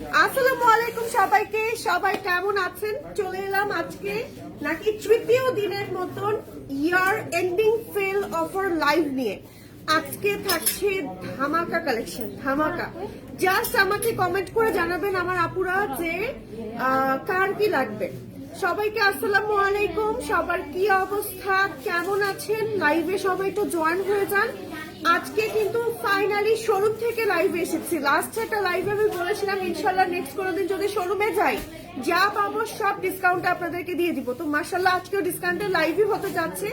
আসসালামু আলাইকুম সবাইকে, সবাই কেমন আছেন? চলে এলাম আজকে নাকি তৃতীয় দিনের মতন year ending sale offer live নিয়ে। আজকে থাকছে ধামাকা কালেকশন, ধামাকা। জাস্ট আমাকে কমেন্ট করে জানাবেন আমার আপুরা যে কার কি লাগবে। সবাইকে আসসালামু আলাইকুম, সবার কি অবস্থা, কেমন আছেন? লাইভে সবাই একটু জয়েন হয়ে যান। আজকে কিন্তু ফাইনালি শোরুম থেকে লাইভে এসেছি। লাস্ট একটা লাইভে আমি বলেছিলাম ইনশাল্লাহ নেক্সট কোনোদিন যদি শোরুমে যাই যা পাবো সব ডিসকাউন্ট আপনাদেরকে দিয়ে দিব। তো মাশাল্লাহ আজকেও ডিসকাউন্টের লাইভই হতে যাচ্ছে।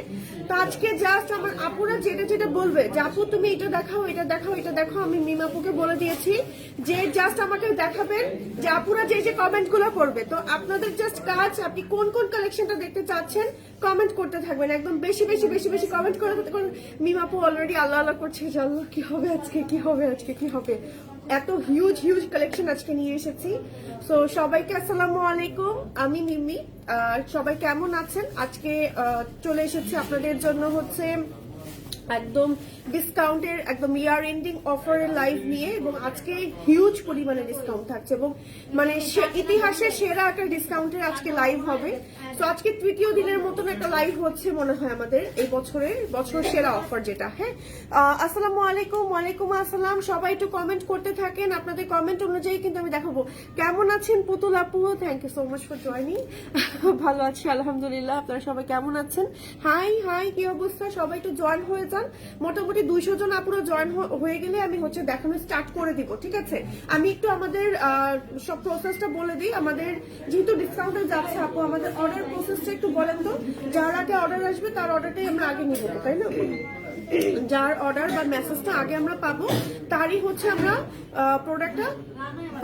তো আজকে জাস্ট আমার আপুরা যেটা যেটা বলবে যে আপু তুমি এটা দেখাও, এটা দেখাও, এটা দেখাও, আমি মিমাপুকে বলে দিয়েছি যে জাস্ট আমাকে দেখাবেন যে আপুরা যে যে কমেন্ট গুলো করবে। তো আপনাদের জাস্ট কাজ আপনি কোন কোন কালেকশনটা দেখতে চাচ্ছেন কমেন্ট করতে থাকবেন, একদম বেশি বেশি বেশি বেশি কমেন্ট করে মিমাপু অলরেডি আল্লাহ আল্লাহ করছে যে আল্লাহ কি হবে আজকে, কি হবে আজকে, কি হবে। এত হিউজ হিউজ কালেকশন আজকে নিয়ে এসেছি। সো সবাইকে আসসালামু আলাইকুম, আমি মিমি। সবাই কেমন আছেন? আজকে চলে এসেছি আপনাদের জন্য হচ্ছে একদম ডিসকাউন্টের একদম ইয়ার এন্ডিং অফারের লাইভ নিয়ে, এবং আজকে হিউজ পরিমাণে ডিসকাউন্ট থাকছে এবং মানে ইতিহাসে সেরা একটা ডিসকাউন্টের আজকে লাইভ হবে। তো আজকে তৃতীয় দিনের মতন একটা লাইভ হচ্ছে মনে হয় আমাদের এই বছর সেরা অফার যেটা। হ্যাঁ, আসসালামু আলাইকুম। ওয়ালাইকুম আসসালাম। সবাই একটু কমেন্ট করতে থাকেন, আপনাদের কমেন্ট অনুযায়ী কিন্তু আমি দেখাবো। কেমন আছেন পুতুল আপু? Thank you so much for joining. ভালো আছি আলহামদুলিল্লাহ, আপনারা সবাই কেমন আছেন? হাই হাই, কি অবস্থা? সবাই একটু জয়েন হয়ে যান। মোটামুটি 200 জন আপুরা জয়েন হয়ে গেলে আমি হচ্ছে দেখানো স্টার্ট করে দিব, ঠিক আছে? আমি একটু আমাদের সব প্রসেসটা বলে দিই। আমাদের যেহেতু ডিসকাউন্টে যাচ্ছে আপু, আমাদের অর্ডার প্রসেসটা একটু বলেন তো। যার আগে অর্ডার আসবে তার অর্ডারটাই আমরা আগে নিব, তাই না? যার অর্ডার বা মেসেজটা আগে আমরা পাবো তারই হচ্ছে আমরা প্রোডাক্টটা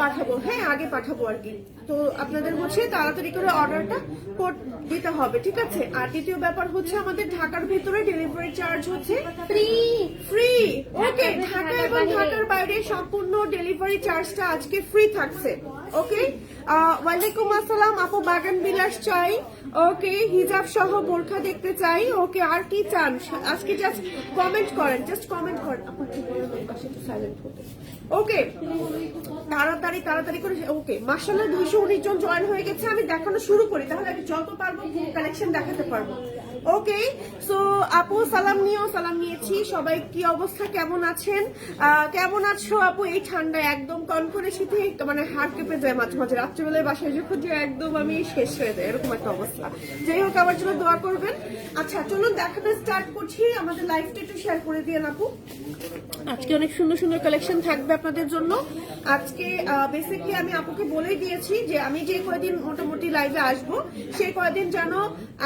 পাঠাবো। হ্যাঁ, আগে পাঠাবো আর কি। তো আপনাদের হচ্ছে তাড়াতাড়ি করে অর্ডারটা দিতে হবে, ঠিক আছে? আর দ্বিতীয় ব্যাপার হচ্ছে আমাদের ঢাকার ভিতরে ডেলিভারি চার্জ হচ্ছে ফ্রি। ওকে, ঢাকা এবং ঢাকার বাইরে সম্পূর্ণ ডেলিভারি চার্জটা আজকে ফ্রি থাকছে। ওকে, ওয়ালাইকুম আসসালাম আপু। বাগান বিলাস চাই। ওকে, হিজাব সহ বোরখা দেখতে চাই। ওকে, আর কি চান আজকে? জাস্ট কমেন্ট করেন, জাস্ট কমেন্ট করেন। ওকে, তাড়াতাড়ি তাড়াতাড়ি করে। ওকে, মাশাআল্লাহ 219 জন জয়েন হয়ে গেছে। আমি দেখানো শুরু করি, তাহলে আমি যত পারবো কালেকশন দেখাতে পারবো। ওকে, সো আপু সালাম নিও। সালাম নিয়েছি। সবাই কি অবস্থা, কেমন আছেন? কেমন আছো আপু? এই ঠান্ডায় একদম কনকনে শীতে মানে হাড় কেঁপে যায় মাঝে মাঝে। রাত্রিবেলায় বাসায় যখন যে একদম আমি শেষ হয়ে যায়, এরকম একটা অবস্থা। যাই হোক, আমার জন্য দোয়া করবেন। আচ্ছা চলুন দেখাতে স্টার্ট করছি। আমাদের লাইভটা একটু শেয়ার করে দিয়ে আপু। আজকে অনেক সুন্দর সুন্দর কালেকশন থাকবে আপনাদের জন্য। আজকে বেসিক্যালি আমি আপুকে বলেই দিয়েছি যে আমি যে কয়দিন মোটামুটি লাইভে আসবো সেই কয়দিন যেন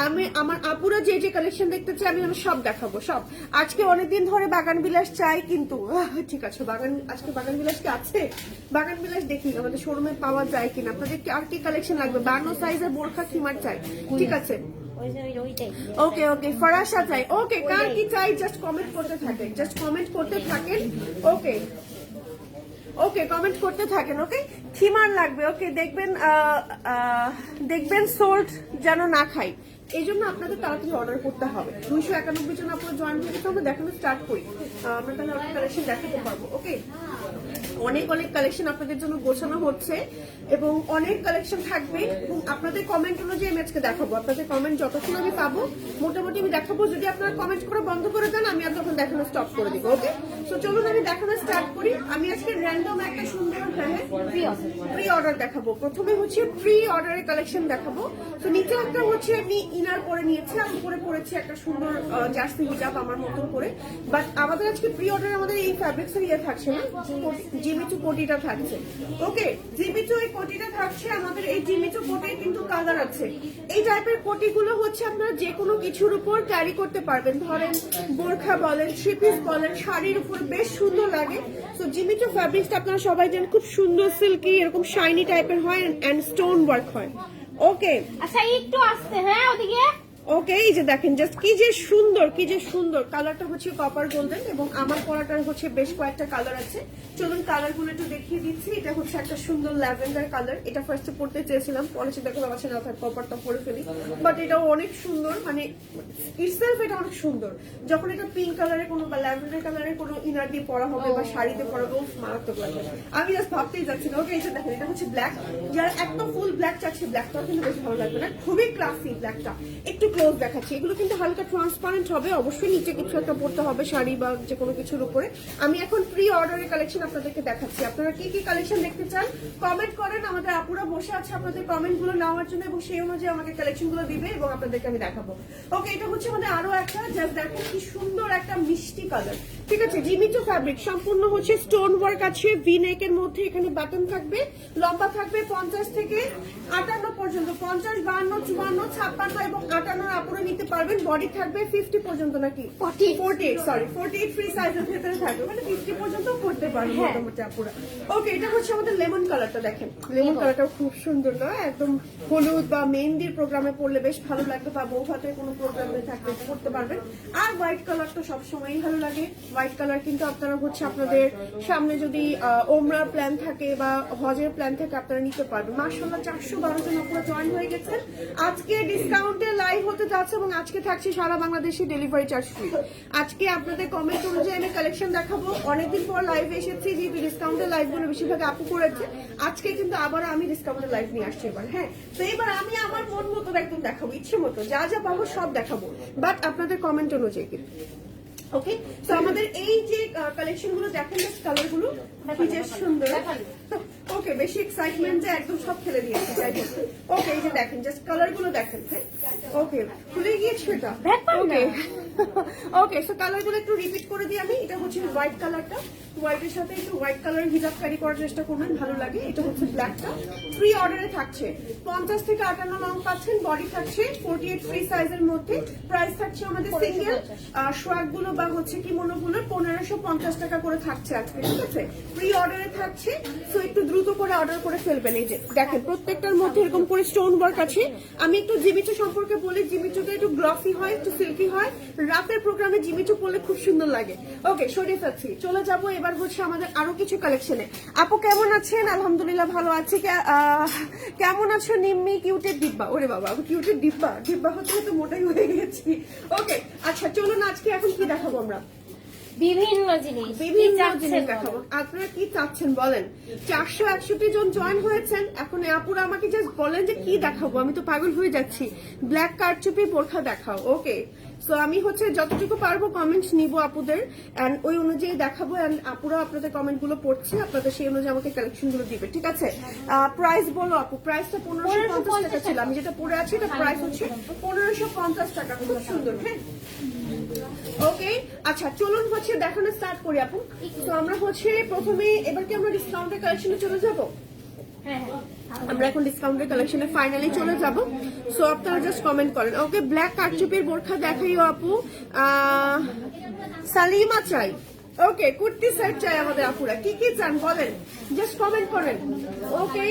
আমি আমার আপুরা যে যে কালেকশন দেখতে চাই আমি সব দেখাবো, সব। আজকে অনেকদিন ধরে বাগান বিলাস চাই, কিন্তু ঠিক আছে, আজকে বাগান বিলাস কি আছে? বাগান বিলাস দেখি আমাদের শোরুমে পাওয়া যায় কিনা। আপনাদের আর কি কালেকশন লাগবে? 52 সাইজের বোরখা খিমার চাই, ঠিক আছে? ওকে ওকে, ফরাসা চাই। ওকে, কার কি চাই জাস্ট কমেন্ট করতে থাকেন, জাস্ট কমেন্ট করতে থাকেন। ওকে ওকে, কমেন্ট করতে থাকেন। ওকে, খিমার লাগবে। ওকে, দেখবেন সোল্ট যেন না খাই, এই জন্য আপনাদের তাড়াতাড়ি অর্ডার করতে হবে। 291 জন আপনারা জয়েন হয়ে গেছে, আমরা দেখানো স্টার্ট করি। আমরা তাহলে অনেক কালেকশন দেখাতে পারবো। ওকে, অনেক অনেক কালেকশন আপনাদের জন্য গোছানো হচ্ছে এবং অনেক কালেকশন থাকবে, এবং আপনাদের কমেন্ট অনুযায়ী আমি আজকে দেখাবো। আপনাদের কমেন্ট যতক্ষণ আমি পাবো মোটামুটি আমি দেখাবো। যদি আপনারা কমেন্ট করে বন্ধ করে দেন আমি আর তখন দেখানো স্টপ করে দিব। ওকে, তো চলুন আমি দেখানো স্টার্ট করি। আমি আজকে র্যান্ডম একটা সুন্দর প্রি অর্ডার দেখাবো। প্রথমে হচ্ছে প্রি অর্ডারের কালেকশন দেখাবো। তো নিচে একটা হচ্ছে আমি ইনার পরে নিয়েছি, আমি উপরে পরেছি একটা সুন্দর জার্সি হিজাব আমার মতন করে। বাট আমাদের আজকে প্রি অর্ডার আমাদের এই ফ্যাব্রিক্স এর ইয়ে থাকছে না, জিমিচু কোটিটা থাকছে। ওকে, জিমিচু এই কোটিটা থাকছে আমাদের। এই জিমিচু কোটির কিন্তু কালার আছে। এই টাইপের কোটিগুলো হচ্ছে আপনারা যে কোনো কিছুর উপর ক্যারি করতে পারবেন। ধরেন বোরখা বলেন, থ্রি পিস বলেন, শাড়ির উপর বেশ সুন্দর লাগে। তো জিমিচু ফ্যাব্রিক্সটা আপনারা সবাই জানেন খুব সুন্দর সিল্কি, এরকম শাইনি টাইপের হয় এন্ড স্টোন ওয়ার্ক হয়। ওকে, আচ্ছা একটু আসতে, হ্যাঁ ওদিকে। ওকে, এই যে দেখেন জাস্ট কি যে সুন্দর কালারটা হচ্ছে কপার গোল্ডেন এবং আমার পরাটার হচ্ছে বেশ কয়েকটা কালার আছে। চলুন কালার গুলো একটু দেখিয়ে দিচ্ছি। এটা হচ্ছে একটা সুন্দর ল্যাভেন্ডার কালার, এটা ফার্স্টে পড়তে চেয়েছিলাম, পরে চিন্তা করে আছে না থাক কপারটা পরে ফেলি, বাট এটাও অনেক সুন্দর, মানে ইটসেলফ এটা অনেক সুন্দর। যখন এটা পিঙ্ক কালারের কোনো বা ল্যাভেন্ডার কালারের কোনো ইনার দিয়ে পরা হবে বা শাড়িতে পরা হবে, মারাত্মক লাগবে। আমি জাস্ট ভাবতেই যাচ্ছি না। ওকে, এটা দেখেন, এটা হচ্ছে ব্ল্যাক, যারা একদম ফুল ব্ল্যাক চাচ্ছে ব্ল্যাকটাও কিন্তু বেশ ভালো লাগবে না, খুবই ক্লাসি ব্ল্যাকটা। একটু ক্লোজ দেখাচ্ছি, এগুলো কিন্তু হালকা ট্রান্সপারেন্ট হবে, অবশ্যই নিচে কিছু একটা পড়তে হবে শাড়ি বা যে কোনো কিছুর উপরে। আমি এখন প্রি অর্ডারের কালেকশন আপনাদেরকে দেখাচ্ছি, আপনারা কি কি কালেকশন দেখতে চান কমেন্ট করেন, আমাদের আপুরা বসে আছে আপনাদের কমেন্ট গুলো নেওয়ার জন্য এবং সেই অনুযায়ী আমাকে কালেকশন গুলো দিবে এবং আপনাদেরকে আমি দেখাবো। ওকে, এটা হচ্ছে আমাদের আরো একটা, জাস্ট দেখো কি সুন্দর একটা মিষ্টি কালার, ঠিক আছে। জিমিচু ফ্যাব্রিক, সম্পূর্ণ হচ্ছে স্টোন ওয়ার্ক আছে, ভি নেক এর মধ্যে এখানে বাটন থাকবে, লম্বা থাকবে 50 থেকে 58 পর্যন্ত, 50, 52, 54, 56 এবং 58 আপুরা নিতে পারবেন। বডি থাকবে 50 পর্যন্ত, নাকি 48 ফ্রি সাইজের ভেতরে থাকবে, মানে 50 পর্যন্ত করতে পারবেন মোটামুটি আপুরা। ওকে, এটা হচ্ছে আমাদের লেমন কালারটা, দেখেন লেমন কালারটাও খুব সুন্দর না, একদম হলুদ বা মেহেন্দির প্রোগ্রামে পড়লে বেশ ভালো লাগবে, বা বউ ভাতের কোনো প্রোগ্রামে থাকলে পড়তে পারবেন। আর হোয়াইট কালার তো সবসময়ই ভালো লাগে, হোয়াইট কালার কিন্তু আপনারা হচ্ছে আপনাদের সামনে যদি ওমরার প্ল্যান থাকে বা হজের প্ল্যান থাকে আপনারা নিতে পারবেন। মাশাআল্লাহ 412 জন আপনারা জয়েন হয়ে গেছেন। আজকে ডিসকাউন্টে লাইভ হতে যাচ্ছে এবং আজকে থাকছে সারা বাংলাদেশে ডেলিভারি চার্জ ফ্রি। আজকে আপনাদের কমেন্ট অনুযায়ী আমি কালেকশন দেখাবো, অনেকদিন পর লাইভ এসেছি, যেহেতু ডিসকাউন্টের লাইভ গুলো বেশিরভাগ আপু করেছে, আজকে কিন্তু আবার আমি ডিসকাউন্টের লাইভ নিয়ে আসছি এবার। হ্যাঁ, তো এবার আমি আমার মন মতো একদম দেখাবো, ইচ্ছে মতো যা যা পাবো সব দেখাবো, বাট আপনাদের কমেন্ট অনুযায়ী কিন্তু। ওকে, তো আমাদের এই যে কালেকশন গুলো দেখেন, কালার গুলো কি যে সুন্দর। ওকে, বেশি এক্সাইটমেন্ট যে একদম সব ফেলে দিয়েছে, যাই হোক। ওকে, এই যে দেখেন জাস্ট কালার গুলো দেখেন। হ্যাঁ, ওকে, খুলে গিয়েছে এটা। ওকে ওকে, সো কালার গুলো একটু রিপিট করে দিই আমি। এটা হচ্ছে হোয়াইট কালারটা, হোয়াইটের সাথে একটু হোয়াইট কালার হিজাব ক্যারি করার চেষ্টা করবেন, ভালো লাগে। এটা হচ্ছে ব্ল্যাকটা, ফ্রি অর্ডারে থাকছে 50 থেকে 58 লং পাচ্ছেন, বডি থাকছে 48 ফ্রি সাইজের মধ্যে। প্রাইস থাকছে আমাদের সিঙ্গেল সোয়াগ গুলো বা হচ্ছে কি মনোগুলো 1550 টাকা করে থাকছে আজকে, ঠিক আছে। ফ্রি অর্ডারে থাকছে, সো একটু দ্রুত করে অর্ডার করে ফেলবেন। এই যে দেখেন প্রত্যেকটার মধ্যে এরকম করে স্টোন ওয়ার্ক আছে। আমি একটু জিমিচু সম্পর্কে বলি, জিমিচুটা একটু গ্লসি হয়, একটু সিল্কি হয়, রাতের প্রোগ্রামে জিমিচু পরলে খুব সুন্দর লাগে। ওকে, সরিয়ে ফেলছি, চলে যাবো এবার হচ্ছে আমাদের আরো কিছু কালেকশনে। আপু কেমন আছেন? আলহামদুলিল্লাহ ভালো আছি। কেমন আছো নিম্মি? কিউটের ডিব্বা, ওরে বাবা কিউটের ডিব্বা, ডিব্বা হচ্ছে তো মোটাই হয়ে গেছি। ওকে, আচ্ছা চলুন আজকে এখন কি দেখাবো আমরা? বিভিন্ন জিনিস দেখাবো। আপনারা কি চাচ্ছেন বলেন? 461 জন জয়েন হয়েছেন, এখন আপুরা আমাকে জাস্ট বলেন যে কি দেখাবো, আমি তো পাগল হয়ে যাচ্ছি। ব্ল্যাক কারচুপি বোরখা দেখাও। ওকে, সো আমি হচ্ছে যতটুকু পারবো কমেন্ট নিব আপুদের, এন্ড ওই অনুযায়ী দেখাবো, এন্ড আপুরা আপনাদের কমেন্ট গুলো পড়ছে, আপনাদের সেই অনুযায়ী আমাকে কালেকশন গুলো দিবে, ঠিক আছে। প্রাইস বলো আপু। প্রাইসটা 1550 টাকা ছিল, আমি যেটা পরে আছি এটা প্রাইস হচ্ছে 1550 টাকা। খুব সুন্দর। হ্যাঁ, ওকে, আচ্ছা চলুন হচ্ছে দেখানো স্টার্ট করি আপু। তো আমরা হচ্ছে প্রথমে এবার কি আমরা ডিসকাউন্টের কালেকশনে চলে যাবো? আমরা এখন ডিসকাউন্টের কালেকশনে ফাইনালি চলে যাব, সো আপনারা জাস্ট কমেন্ট করেন। ওকে, ব্ল্যাক কারচুপির বোরখা দেখাইও আপু। সালিমা চাই। ওকে, কুর্তি সেট চাই আমাদের আপুরা, কি কি চান বলেন, জাস্ট কমেন্ট করেন। ওকে,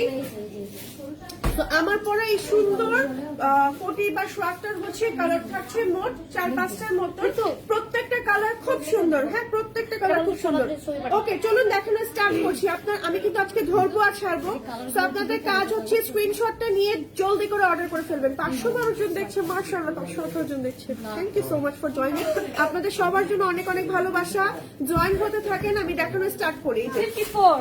তো আমার পরে এই সুন্দর কোটি বা সোয়াগটার হচ্ছে কালার থাকছে মোট 4-5টার মতো, প্রত্যেকটা কালার খুব সুন্দর। হ্যাঁ, প্রত্যেকটা কালার খুব সুন্দর। ওকে, চলুন দেখানো স্টার্ট করছি। আমি কিন্তু আজকে ধরবো আর ছাড়বো, তো আপনাদের কাজ হচ্ছে স্ক্রিনশটটা নিয়ে জলদি করে অর্ডার করে ফেলবেন। 512 জন দেখছে, মাশাআল্লাহ 518 জন দেখছে। Thank you so much for joining. আপনাদের সবার জন্য অনেক অনেক ভালোবাসা, জয়েন হতে থাকেন। আমি দেখানো স্টার্ট করি।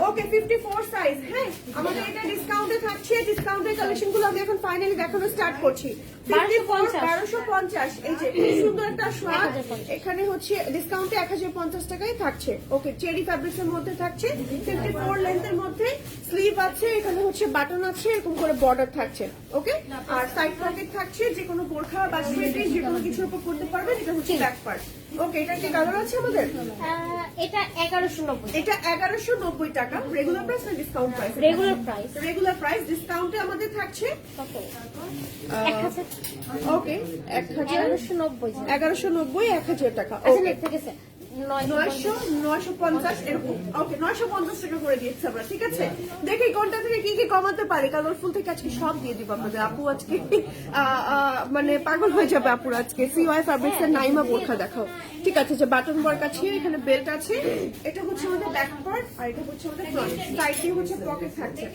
ওকে, 54 সাইজ। হ্যাঁ, আমাদের এটা ডিসকাউন্টে থাকছে, ডিসকাউন্টের কালেকশন গুলো আমি এখন ফাইনালি দেখানো স্টার্ট করছি। 1250। এই যে সুন্দর একটা সোয়াগ, এখানে হচ্ছে ডিসকাউন্টে 1050 টাকায় থাকছে। ওকে, চেরি ফ্যাব্রিক্স এর মধ্যে থাকছে, 54 লেন্থের মধ্যে, স্লিভ আছে, এখানে হচ্ছে বাটন আছে, এরকম করে বর্ডার থাকছে। ওকে, আর সাইড পকেট থাকছে, যে কোনো বোরখা বা সোয়েটার যে কোনো কিছুর উপর করতে পারবেন। এটা হচ্ছে ব্যাক পার্ট। ওকে, এটা কি কালার আছে আমাদের? এটা 1190। এটা 1190 টাকা। রেগুলার প্রাইস না ডিসকাউন্ট প্রাইস? Regular price. ডিসকাউন্টে আমাদের থাকছে ওকে 1190 1000 টাকা। আচ্ছা, ঠিক আছে। 950 এরকম। ওকে, 950 টাকা করে দিচ্ছি আমরা, ঠিক আছে? দেখি কোনটা থেকে কি কি কমাতে পারি। কালারফুল থেকে আজকে সব দিয়ে দিব আপনাদের। আপু আজকে মানে পাগল হয়ে যাবে আপুর আজকে। সিওয়াই ফ্যাব্রিক্স এর নাইমা বোরখা দেখাও, ঠিক আছে? যে বাটন ওয়ার্ক আছে, এখানে বেল্ট আছে, এটা হচ্ছে আমাদের ব্যাক পার্ট, আর এটা হচ্ছে আমাদের ফ্রন্ট সাইড দিয়ে হচ্ছে পকেট থাকছে।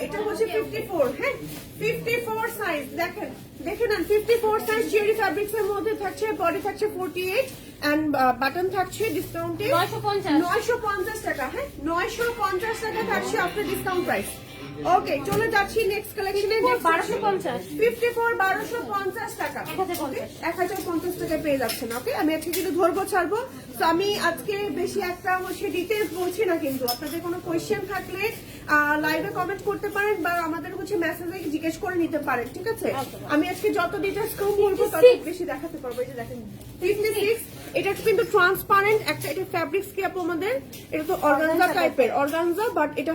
এটা হচ্ছে 54, হ্যাঁ 54 সাইজ। দেখেন দেখে নেন, 54 সাইজ চেরি ফ্যাব্রিক্স এর মধ্যে থাকছে। বডি থাকছে 48 এন্ড বাটন থাকছে ডিসকাউন্টে 950 টাকা। হ্যাঁ 950 টাকা থাকছে আফটার ডিসকাউন্ট প্রাইস। ওকে, চলে যাচ্ছি নেক্সট কালেকশনে। 1250 54 1250 টাকা, 1050 টাকা পেয়ে যাচ্ছেন। ওকে, আমি আজকে কিন্তু ধরবো ছাড়বো, তো আমি আজকে বেশি একটা হচ্ছে ডিটেলস বলছি না, কিন্তু আপনাদের কোনো কোয়েশ্চেন থাকলে লাইভে কমেন্ট করতে পারেন বা আমাদের হচ্ছে মেসেজে জিজ্ঞেস করে নিতে পারেন, ঠিক আছে? আমি আজকে যত ডিটেলস কম বলবো তত বেশি দেখাতে পারবো। এই যে দেখেন 56, এটা কিন্তু ট্রান্সপারেন্ট একটা, এটা ফ্যাব্রিক্স কি আপু আমাদের? এটা তো অর্গানজা টাইপের, অর্গানজা, বাট এটা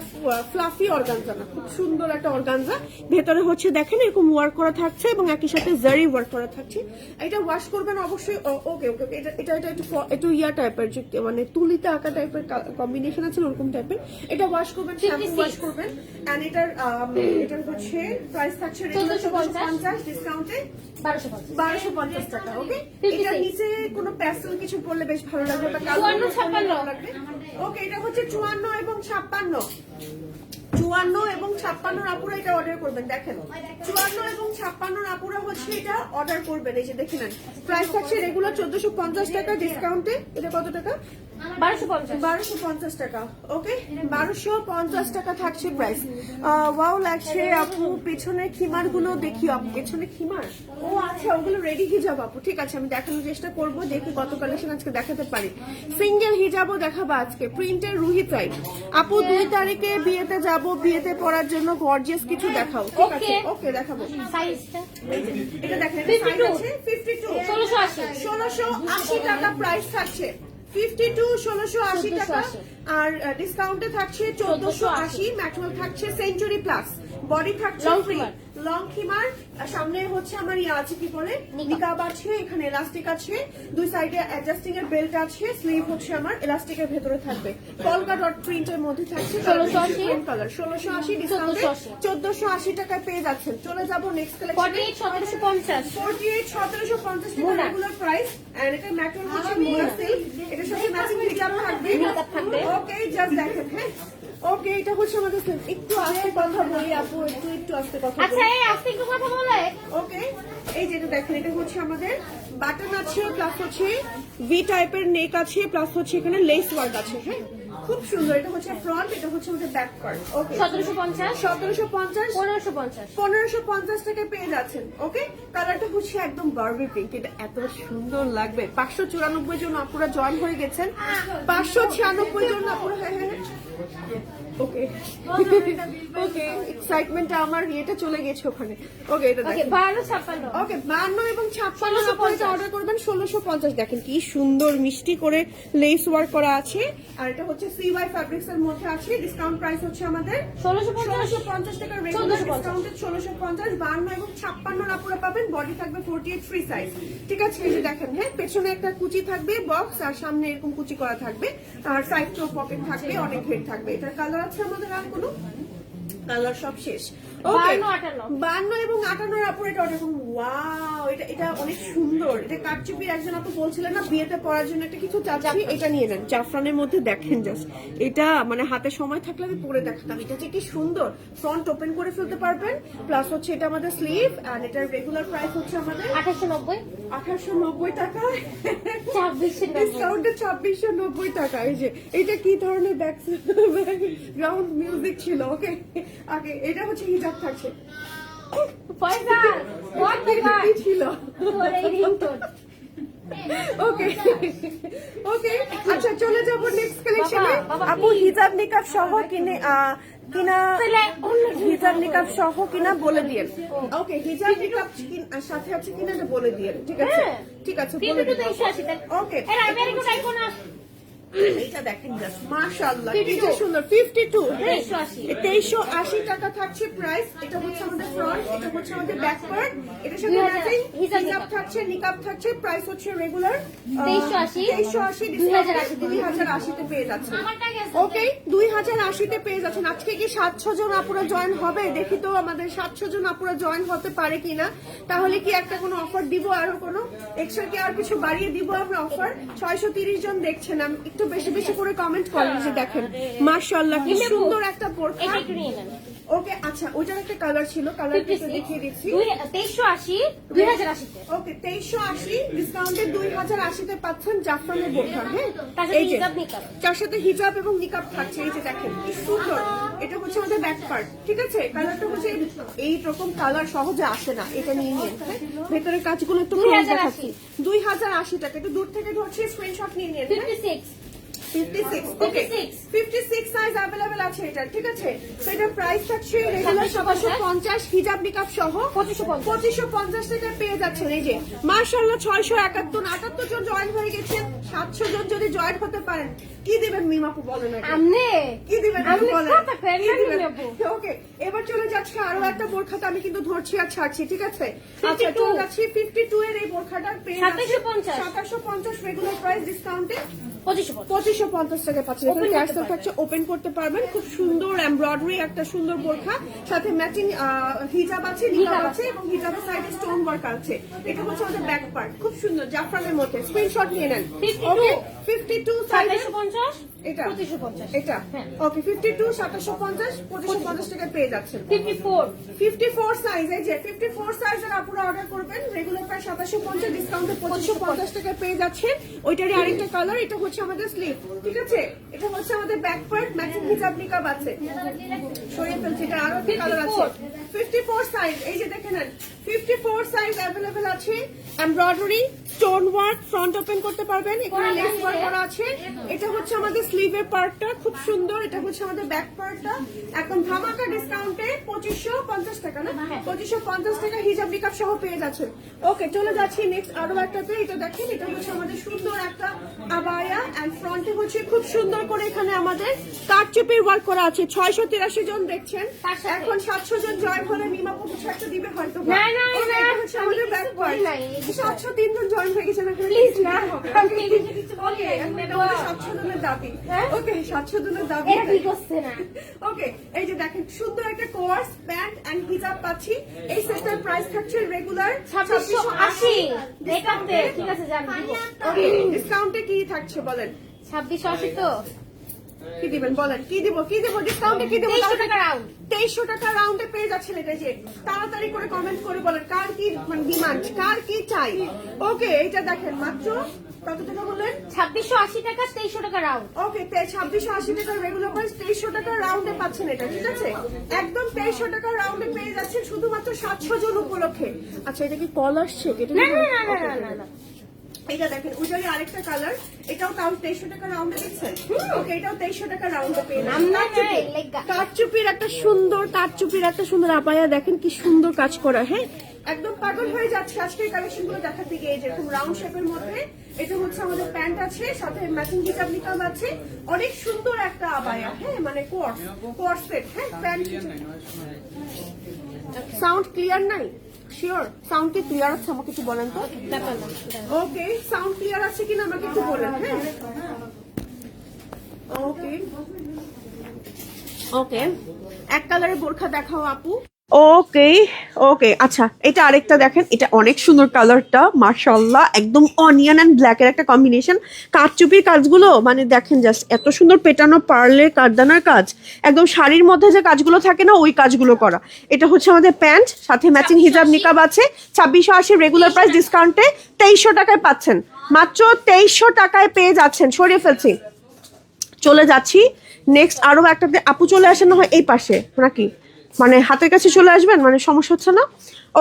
ফ্লাফি অর্গানজা না, খুব সুন্দর একটা অর্গানজা। ভেতরে হচ্ছে দেখেন এরকম ওয়ার্ক করা থাকছে এবং একই সাথে জারি ওয়ার্ক করা থাকছে। এটা ওয়াশ করবেন অবশ্যই। ওকে ওকে, এটা এটা এটা একটু ইয়া টাইপের, মানে তুলিতে আঁকা টাইপের কম্বিনেশন আছে ওরকম টাইপের। এটা ওয়াশ করবেন, শ্যাম্পু ওয়াশ করবেন। এন্ড এটার হচ্ছে প্রাইস থাকছে 1450, ডিসকাউন্টে 1250 টাকা। ওকে, এটা নিচে কোনো প্যাস্টেল কিছু পরলে বেশ ভালো লাগবে বা কালো ভালো লাগবে। ওকে, এটা হচ্ছে 54 এবং 56, 54 এবং 56 আপুরা এটা অর্ডার করবেন। দেখেন 54 এবং 56 আপুরা হচ্ছে এটা অর্ডার করবেন। এই যে দেখে নেন, প্রাইস থাকছে রেগুলার 1450 টাকা, ডিসকাউন্টে এটা কত টাকা? 1250 টাকা। ওকে, 1250 টাকা থাকছে প্রাইস। ওয়াও লাগছে আপু, পেছনের খিমার গুলো দেখি আপু। পেছনে খিমার, ও আচ্ছা, ওগুলো রেডি হিজাব আপু, ঠিক আছে? আমি দেখানোর চেষ্টা করবো, দেখি কত কালেকশন আজকে দেখাতে পারি। সিঙ্গেল হিজাবও দেখাবো আজকে, প্রিন্টের রুহি টাইপ। আপু 2 তারিখে বিয়েতে যাব, বিয়েতে পরার জন্য গর্জিয়াস কিছু দেখাও, ঠিক আছে? ওকে, দেখাবো। সাইজটা এটা দেখেন, সাইজ আছে 52, 1680 টাকা প্রাইস থাকছে। 52 1680 টাকা, আর ডিসকাউন্টে থাকছে 1480। ম্যাটেরিয়াল থাকছে সেঞ্চুরি প্লাস, বডি থাকছে ফ্রি, লং খিমার, সামনে হচ্ছে আমার ইয়া আছে কি বলে নিকাব আছে, এখানে এলাস্টিক আছে, দুই সাইডে অ্যাডজাস্টিং এর বেল্ট আছে, স্লিভ হচ্ছে আমার এলাস্টিকের ভেতরে থাকবে। কলকা ডট প্রিন্টের মধ্যে থাকছে 1680 কালার, 1680 ডিসকাউন্টে 1480 টাকায় পেয়ে যাচ্ছেন। চলে যাব নেক্সট কালেকশনে। 48 1750 টাকা রেগুলার প্রাইস। এন্ড এটা ম্যাটেরিয়াল হচ্ছে মোয়া সিল্ক, এটার সাথে ম্যাচিং হিজাব থাকবে। ওকে, জাস্ট দেখেন। হ্যাঁ ওকে, এটা হচ্ছে আমাদের একটু আস্তে কথা বলি আপু, একটু আস্তে কথা বলি। আচ্ছা, এই আস্তে একটু কথা বলে। ওকে, এই যেটা দেখেন, এটা হচ্ছে আমাদের বাটন আছে, প্লাস হচ্ছে ভি টাইপের নেক আছে, প্লাস হচ্ছে এখানে লেস ওয়ার্ক আছে। হ্যাঁ, খুব সুন্দর। এটা হচ্ছে ফ্রন্ট, এটা হচ্ছে আমাদের ব্যাক পার্ট। ওকে, 1750 1550 টাকায় পেয়ে যাচ্ছেন। ওকে, কালারটা হচ্ছে একদম বারবি পিঙ্ক, এটা এত সুন্দর লাগবে। 594 জন আপুরা জয়েন হয়ে গেছেন, 596 জন আপুরা। হ্যাঁ হ্যাঁ, ওকে ওকে, এক্সাইটমেন্টটা আমার ইয়েটা চলে গেছে ওখানে। ওকে, এটা দেখেন 52 ওকে, 52 এবং 56 অর্ডার করবেন 1650। দেখেন কি সুন্দর মিষ্টি করে লেস ওয়ার্ক করা আছে, আর এটা হচ্ছে সিওয়াই ফ্যাব্রিক্স এর মধ্যে আছে। ডিসকাউন্ট প্রাইস হচ্ছে আমাদের 1650 টাকা, রেগুলার ডিসকাউন্টে 1650। 52 এবং 56 আপুরা পাবেন, বডি থাকবে 48 ফ্রি সাইজ, ঠিক আছে? এই যে দেখেন, হ্যাঁ পেছনে একটা কুচি থাকবে বক্স, আর সামনে এরকম কুচি করা থাকবে, আর সাইড টো পকেট থাকবে, অনেক হেড থাকবে। এটার কালার আছে আমাদের আর কোনো কালার সব শেষ। ওকে, 52 এবং 58 আপুর এটা অর্ডার করুন। ওয়াও, এটা অনেক সুন্দর। এটা কাটচুপি, একজন আপু বলছিলেন না বিয়েতে পরার জন্য একটা কিছু চাচ্ছি, এটা নিয়ে নেন। জাফরানের মধ্যে দেখেন জাস্ট, এটা মানে হাতে সময় থাকলে আমি পরে দেখাতাম। এটা যে কি সুন্দর, ফ্রন্ট ওপেন করে ফেলতে পারবেন, প্লাস হচ্ছে এটা আমাদের স্লিভ, আর এটার রেগুলার প্রাইস হচ্ছে আমাদের 1890 টাকা, ডিসকাউন্টে 2690 টাকা। এই যে এটা কি ধরনের ব্যাকগ্রাউন্ড মিউজিক ছিল। ওকে, আগে এটা হচ্ছে হিজাব থাকছে, কি ছিল? ওকে ওকে, আচ্ছা চলে যাবো নেক্সট কালেকশনে। আপু হিজাব নিকাব সহ কিনা হিজাব নিকাব সহ কিনা বলে দিয়েন। ওকে, হিজাব নিকাব সাথে আছে কিনা এটা বলে দিয়েন, ঠিক আছে? ঠিক আছে, বলে দিন। ওকে, এটা দেখেন জাস্ট মাশাআল্লাহ কি যে সুন্দর 52 হ্যাঁ 2380 টাকা থাকছে প্রাইস। এটা হচ্ছে আমাদের ফ্রন্ট, এটা হচ্ছে আমাদের ব্যাক পার্ট, এটার সাথে ম্যাচিং হিজাব থাকছে, নিকাব থাকছে। প্রাইস হচ্ছে রেগুলার 2380 2080 তে পেয়ে যাচ্ছেন। ওকে 2080 তে পেয়ে যাচ্ছেন। আজকে কি 700 জন আপুরা জয়েন হবে? দেখি তো আমাদের 700 জন আপুরা জয়েন হতে পারে কিনা। তাহলে কি একটা কোনো অফার দিব, আরো কোনো এক্সট্রা কি আর কিছু বাড়িয়ে দিব আমরা অফার? 630 জন দেখছেন, একটু বেশি বেশি করে কমেন্ট করেন যে দেখেন মাশাআল্লাহ কি সুন্দর একটা বোরখা। এটা একটু নিয়ে নেন। ওকে আচ্ছা, ওইটার একটা কালার ছিল, কালারটা একটু দেখিয়ে দিচ্ছি। 2380 2080 তে। ওকে 2380 ডিসকাউন্টে 2080 তে পাচ্ছেন জাফরানের বোরখা। হ্যাঁ তার সাথে এই যে হিজাব নিকাব। তার সাথে হিজাব এবং নিকাব থাকছে। এই যে দেখেন কি সুন্দর, এটা হচ্ছে আমাদের ব্যাক পার্ট, ঠিক আছে? কালারটা হচ্ছে এই রকম কালার সহজে আসে না, এটা নিয়ে নিন। হ্যাঁ ভেতরের কাজগুলো একটু ক্লোজ দেখাচ্ছি। 2080 টাকা, একটু দূর থেকে ধরছি, স্ক্রিনশট নিয়ে নিন। 56 56 ওকে 56 সাইজ अवेलेबल আছে এটা, ঠিক আছে? তো এটা প্রাইস থাকছে রেগুলার 750 হিজাব নিকাব সহ 2550 টাকায় পেয়ে যাচ্ছেন। এই যে মাশাআল্লাহ 671 78 জন জয়েন হয়ে গেছেন। 700 জন যদি জয়েন হতে পারেন কি দিবেন মিমাপু বলেন আগে? আমনে কি দিবেন আমনে বলেন? কথা কই কি দিবেন? নেবো। ওকে এবার চলে যাচ্ছে আরো একটা বোরখাতে, আমি কিন্তু ধরছি আর ছাড়ছি, ঠিক আছে? 52 আচ্ছা চলে যাচ্ছি 52 এর এই বোরখাটার পেয়ে যাচ্ছে 2750 2750 রেগুলার প্রাইস ডিসকাউন্টে 2550 2550 টাকা পাচ্ছেন। এখানে ক্যাশটা থাকছে, ওপেন করতে পারবেন। খুব সুন্দর এমব্রয়ডারি একটা সুন্দর বোরখা, সাথে ম্যাচিং হিজাব আছে, নিকাব আছে এবং হিজাবের সাইডে স্টোন ওয়ার্ক আছে। এটা হচ্ছে আমাদের ব্যাক পার্ট, খুব সুন্দর জাফরানের মধ্যে। স্ক্রিনশট নিয়ে নেন। 52 ওকে 52 সাইজ 2750 এটা 2550 এটা ওকে 52 2750 2550 টাকা পেয়ে যাচ্ছেন। 54 54 সাইজ, এই যে 54 সাইজের আপনারা অর্ডার করবেন, রেগুলার প্রাইস 2750 ডিসকাউন্টে 2550 টাকা পেয়ে যাচ্ছেন। ওইটারই আরেকটা কালার, এটা হচ্ছে আমাদের স্লিভ, ঠিক আছে? এটা হচ্ছে আমাদের ব্যাক পার্ট, ম্যাচিং হিজাব নিকাব আছে। সরিয়ে ফেলছি, এটা আরো একটা কালার আছে। 54 সাইজ, এই যে দেখে নেন 54 সাইজ अवेलेबल আছে। Embroidery stone work, front open করতে পারবেন, এখানে লেস ওয়ার্ক করা আছে। এটা হচ্ছে আমাদের স্লিভের পার্টটা, খুব সুন্দর। এটা হচ্ছে আমাদের ব্যাক পার্টটা, একদম ধামাকা ডিসকাউন্টে 2550 টাকা না 2550 টাকা হিজাব নিকাব সহ পেয়ে যাচ্ছেন। ওকে চলে যাচ্ছি নেক্সট আরো একটাতে। এটা দেখেন, এটা হচ্ছে আমাদের সুন্দর একটা আবায়া, এন্ড ফ্রন্টে হচ্ছে খুব সুন্দর করে এখানে আমাদের কাটচুপির ওয়ার্ক করা আছে। 683 জন দেখছেন, এখন 700 জন জয়েন হলে মিমাপু কিছু একটা দিবে হয়তো। না, না, Okay, না, এটা হচ্ছে আমাদের ব্যাক পার্ট। নাই। 703 জন জয়েন হয়ে গেছেন, প্লিজ না আমি কিছু কিছু বলি ওকে এখন এটা হলো 700 জনের দাবি। হ্যাঁ? ওকে 700 জনের দাবি। এটা ঠিক হচ্ছে না। ওকে এই যে দেখেন সুন্দর একটা কোর্স প্যান্ট এন্ড হিজাব পাচ্ছি। এই সেটটার প্রাইস থাকছে রেগুলার 2680 এটাতে ঠিক আছে জান দিব। ওকে ডিসকাউন্টে কি থাকছে বলেন? 2680 তো কি দিবেন বলেন? কি দিব ডিসকাউন্টে কি দিব? 2300 টাকা রাউন্ড 2300 টাকা রাউন্ডে পেয়ে যাচ্ছেন। এটা যে তাড়াতাড়ি করে কমেন্ট করে বলেন কার কি মানে ডিমান্ড, কার কি চাই। ওকে এইটা দেখেন মাত্র কত টাকা বললেন? 2680 টাকা 2300 টাকা রাউন্ড। ওকে 2680 টাকা রেগুলার প্রাইস, 2300 টাকা রাউন্ডে পাচ্ছেন এটা, ঠিক আছে? একদম 2300 টাকা রাউন্ডে পেয়ে যাচ্ছেন শুধুমাত্র 700 জন উপলক্ষে। আচ্ছা এটা কি কল আসছে? এটা না না না না না না এটা দেখেন ওইটারই আরেকটা কালার, এটাও তাও 2300 টাকা রাউন্ডে দিচ্ছেন। ওকে এটাও 2300 টাকা রাউন্ডে পেয়ে কাটচুপির একটা সুন্দর আপায়া, দেখেন কি সুন্দর কাজ করা। হ্যাঁ একদম পাগল হয়ে যাচ্ছে আজকের কালেকশন গুলো দেখাতে গিয়ে। যেরকম রাউন্ড শেপের মধ্যে এটা হচ্ছে আমাদের প্যান্ট আছে, সাথে ম্যাচিং হিজাব নিকাব আছে। অনেক সুন্দর একটা আবায়া, হ্যাঁ মানে কোর্স সেট। হ্যাঁ প্যান্ট সাউন্ড ক্লিয়ার নাই? শিওর সাউন্ড কি ক্লিয়ার আছে? আমাকে একটু বলেন তো। ওকে সাউন্ড ক্লিয়ার আছে কিনা আমাকে একটু বলেন। হ্যাঁ ওকে ওকে এক কালারের বোরখা দেখাও আপু। ওকে আচ্ছা এটা আরেকটা দেখেন, এটা অনেক সুন্দর কালারটা মাশাআল্লাহ, একদম অনিয়ন এন্ড ব্ল্যাক এর একটা কম্বিনেশন। কাটচুপির কাজগুলো মানে দেখেন জাস্ট এত সুন্দর পেটানো পার্লের কারদানার কাজ, একদম শাড়ির মধ্যে যে কাজগুলো থাকে না ওই কাজগুলো করা। এটা হচ্ছে আমাদের প্যান্ট, সাথে ম্যাচিং হিজাব নিকাব আছে। 2680 রেগুলার প্রাইস, ডিসকাউন্টে 2300 টাকায় পাচ্ছেন। মাত্র 2300 টাকায় পেয়ে যাচ্ছেন। সরিয়ে ফেলছি, চলে যাচ্ছি নেক্সট আরো একটাতে। আপু চলে আসেন না হয় এই পাশে নাকি, মানে হাতের কাছে চলে আসবেন, মানে সমস্যা হচ্ছে না?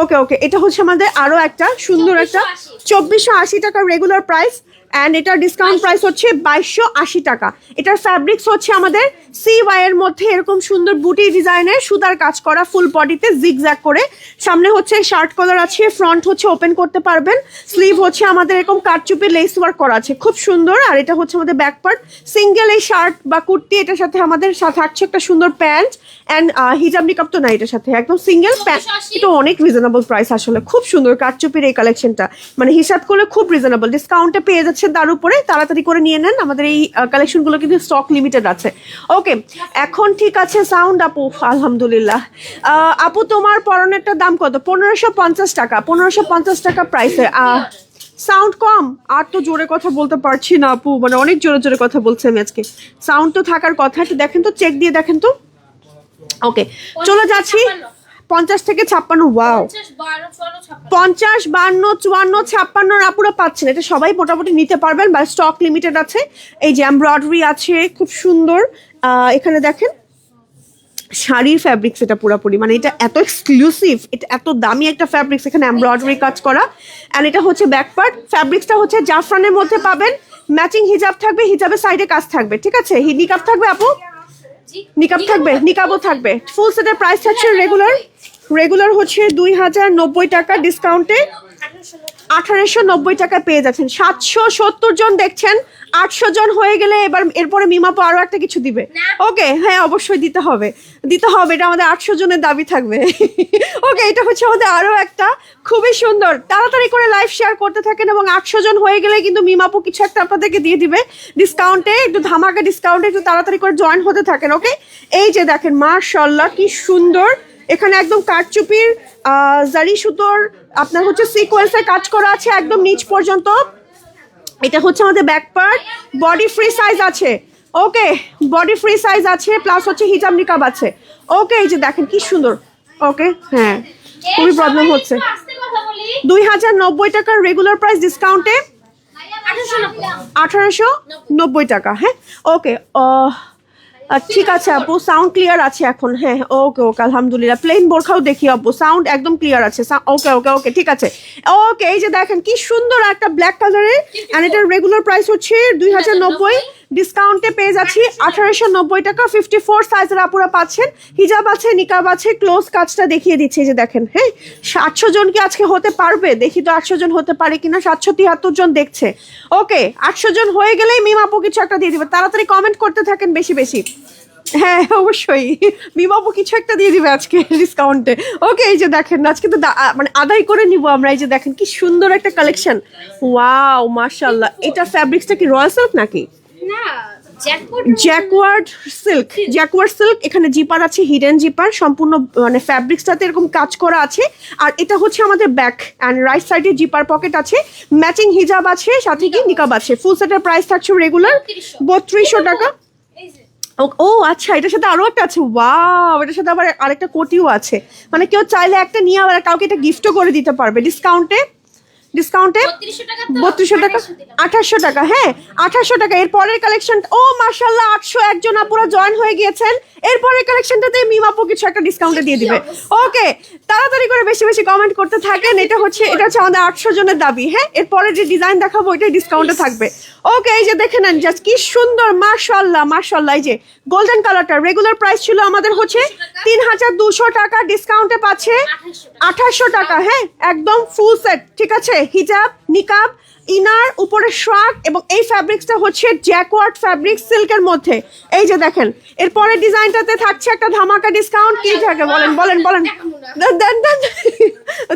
ওকে এটা হচ্ছে আমাদের আরো একটা সুন্দর একটা 2480 টাকা রেগুলার প্রাইস, অ্যান্ড এটার ডিসকাউন্ট প্রাইস হচ্ছে 2280 টাকা। এটার ফ্যাব্রিক্স হচ্ছে আমাদের CY এর মধ্যে এরকম সুন্দর বুটি ডিজাইনের সুতার কাজ করা, ফুল বডিতে জিগজ্যাগ করে। সামনে হচ্ছে শার্ট কলার আছে, ফ্রন্ট হচ্ছে ওপেন করতে পারবেন, স্লিভ হচ্ছে আমাদের এরকম কাটচুপি লেস ওয়ার্ক করা আছে, খুব সুন্দর। আর এটা হচ্ছে আমাদের ব্যাক পার্ট, সিঙ্গেল এই শার্ট বা কুর্তি, এটার সাথে আমাদের সাথে থাকছে একটা সুন্দর প্যান্ট অ্যান্ড হিজাব নিকাব তো না, এটার সাথে একদম সিঙ্গেল প্যান্ট। এটা অনেক রিজনেবল প্রাইস, আসলে খুব সুন্দর কাটচুপির এই কালেকশনটা, মানে হিসাব করলে খুব রিজনেবল। ডিসকাউন্টে পেয়ে যাচ্ছে তার উপরে, তাড়াতাড়ি করে নিয়ে নেন, আমাদের এই কালেকশনগুলো কিন্তু স্টক লিমিটেড আছে। ওকে, এখন ঠিক আছে সাউন্ড আপু, আলহামদুলিল্লাহ। আপু তোমার পরনেরটার দাম কত? 1550 টাকা, 1550 টাকা প্রাইসে। সাউন্ড কম, আর তো জোরে কথা বলতে পারছি না আপু, মানে অনেক জোরে জোরে কথা বলছি আমি আজকে। সাউন্ড তো থাকার কথা, একটু দেখেন তো, চেক দিয়ে দেখেন তো। ওকে, চলে যাচ্ছি 50 থেকে 56। ওয়াও, 50, 52, 54, 56 আপুরা পাচ্ছেন, এটা সবাই মোটামুটি নিতে পারবেন, বা স্টক লিমিটেড আছে। এই যে এমব্রয়ডারি আছে খুব সুন্দর, এখানে দেখেন শাড়ির ফ্যাব্রিক্স, এটা পুরোপুরি মানে এটা এত এক্সক্লুসিভ, এটা এত দামি একটা ফ্যাব্রিক্স, এখানে এমব্রয়ডারি কাজ করা। অ্যান্ড এটা হচ্ছে ব্যাক পার্ট, ফ্যাব্রিক্সটা হচ্ছে জাফরানের মধ্যে পাবেন, ম্যাচিং হিজাব থাকবে, হিজাবের সাইডে কাজ থাকবে, ঠিক আছে। নিকাব থাকবে আপু, নিকাব থাকবে, নিকাবও থাকবে। ফুল সেটের প্রাইস থাকছে রেগুলার হচ্ছে 2090 টাকা, ডিসকাউন্টে 1890 টাকা পেয়ে যাচ্ছেন। 770 জন দেখছেন, 800 জন হয়ে গেলে এরপরে মিমাপু আরো একটা কিছু দিবে। ওকে, হ্যাঁ অবশ্যই দিতে হবে, এটা আমাদের 800 জনের দাবি থাকবে। ওকে, এটা হচ্ছে আমাদের আরো একটা খুবই সুন্দর, তাড়াতাড়ি করে লাইভ শেয়ার করতে থাকেন, এবং 800 জন হয়ে গেলে কিন্তু মিমাপু কিছু একটা আপনাদেরকে দিয়ে দিবে ডিসকাউন্টে, একটু ধামাকা ডিসকাউন্টে, একটু তাড়াতাড়ি করে জয়েন হতে থাকেন। ওকে, এই যে দেখেন মাশাআল্লাহ কি সুন্দর, এখানে একদম কাঠচুপির জারি সুতোর আপনার হচ্ছে সিকোয়েন্সের কাজ করা আছে একদম নিচ পর্যন্ত। এটা হচ্ছে আমাদের back part, body free size আছে। ওকে, বডি ফ্রি সাইজ আছে, প্লাস হচ্ছে হিজাব নিকাব আছে। ওকে, এই যে দেখেন কি সুন্দর। ওকে, হ্যাঁ খুবই প্রবলেম হচ্ছে। 2090 টাকার রেগুলার প্রাইস, ডিসকাউন্টে 1890 টাকা। হ্যাঁ, ওকে, ঠিক আছে আপু, সাউন্ড ক্লিয়ার আছে এখন। হ্যাঁ, ওকে ওকে, আলহামদুলিল্লাহ। প্লেন বোরখাও দেখি আপু, সাউন্ড একদম ক্লিয়ার আছে। ওকে ওকে ওকে, ঠিক আছে। ওকে, এই যে দেখেন কি সুন্দর একটা ব্ল্যাক কালারের, এন্ড এটার রেগুলার প্রাইস হচ্ছে 2090, ডিসকাউন্টে পেয়ে যাচ্ছি 1890 টাকা। 54 সাইজের আপুরা পাচ্ছেন, হিজাব আছে, নিকাব আছে, ক্লোজ কাজটা দেখিয়ে দিচ্ছে, যে দেখেন। হ্যাঁ, 800 জন কি আজকে হতে পারবে? দেখি তো 800 জন হতে পারে কিনা। 773 জন দেখছে। ওকে, 800 জন হয়ে গেলেই মিমাপু কিছু একটা দিয়ে দিবে, তাড়াতাড়ি কমেন্ট করতে থাকেন বেশি বেশি। হ্যাঁ অবশ্যই, মিমাপু কিছু একটা দিয়ে দিবে আজকে ডিসকাউন্টে। ওকে, এই যে দেখেন আজকে তো মানে আদায় করে নিব আমরা। এই যে দেখেন কি সুন্দর একটা কালেকশন, ওয়াও মাশাআল্লাহ। এটা ফ্যাব্রিক্সটা কি রয়্যাল সিল্ক নাকি? Jacquard silk. এখানে জিপার আছে, হিডেন জিপার, সম্পূর্ণ মানে ফ্যাব্রিক্সটাতে এরকম কাজ করা আছে। আর এটা হচ্ছে আমাদের ব্যাক অ্যান্ড রাইট সাইডে জিপার পকেট আছে, ম্যাচিং হিজাব আছে, সাথে কি নিকাব আছে। ফুল সেটের প্রাইস থাকছে রেগুলার 3200 টাকা। ও আচ্ছা, এটার সাথে আরো একটা আছে, ওয়াও, এটার সাথে আবার আরেকটা কোটিও আছে, মানে কেউ চাইলে একটা নিয়ে আবার কাউকে এটা গিফটও করে দিতে পারবে। ডিসকাউন্টে 3200 টাকা, 2800 টাকা। হ্যাঁ, 2800 টাকা। এরপরের কালেকশন, ও মাশাআল্লাহ, 801 জন আপুরা জয়েন হয়ে গিয়েছেন। এরপরের কালেকশনটাতে মিমাপু কিছু একটা ডিসকাউন্টে দিয়ে দিবে। ওকে, তাড়াতাড়ি করে বেশি বেশি কমেন্ট করতে থাকেন। এটা হচ্ছে আমাদের 800 জনের দাবি। হ্যাঁ, এরপরে যে ডিজাইন দেখাবো ওইটাই ডিসকাউন্টে থাকবে। ওকে, এই যে দেখে নেন জাস্ট কি সুন্দর, মাশাআল্লাহ মাশাআল্লাহ। এই যে গোল্ডেন কালারটা রেগুলার প্রাইস ছিল আমাদের হচ্ছে 3200 টাকা, ডিসকাউন্টে পাচ্ছে 2800 টাকা। হ্যাঁ, একদম ফুল সেট, ঠিক আছে। হিজাব, নিকাব, ইনার, উপরে শ্রাগ, এবং এই ফ্যাব্রিক্সটা হচ্ছে জ্যাকওয়ার্ড ফ্যাব্রিক সিল্কের মধ্যে। এই যে দেখেন, এরপরে ডিজাইনটাতে থাকছে একটা ধামাকা ডিসকাউন্ট। কি থাকে বলেন বলেন বলেন, দেন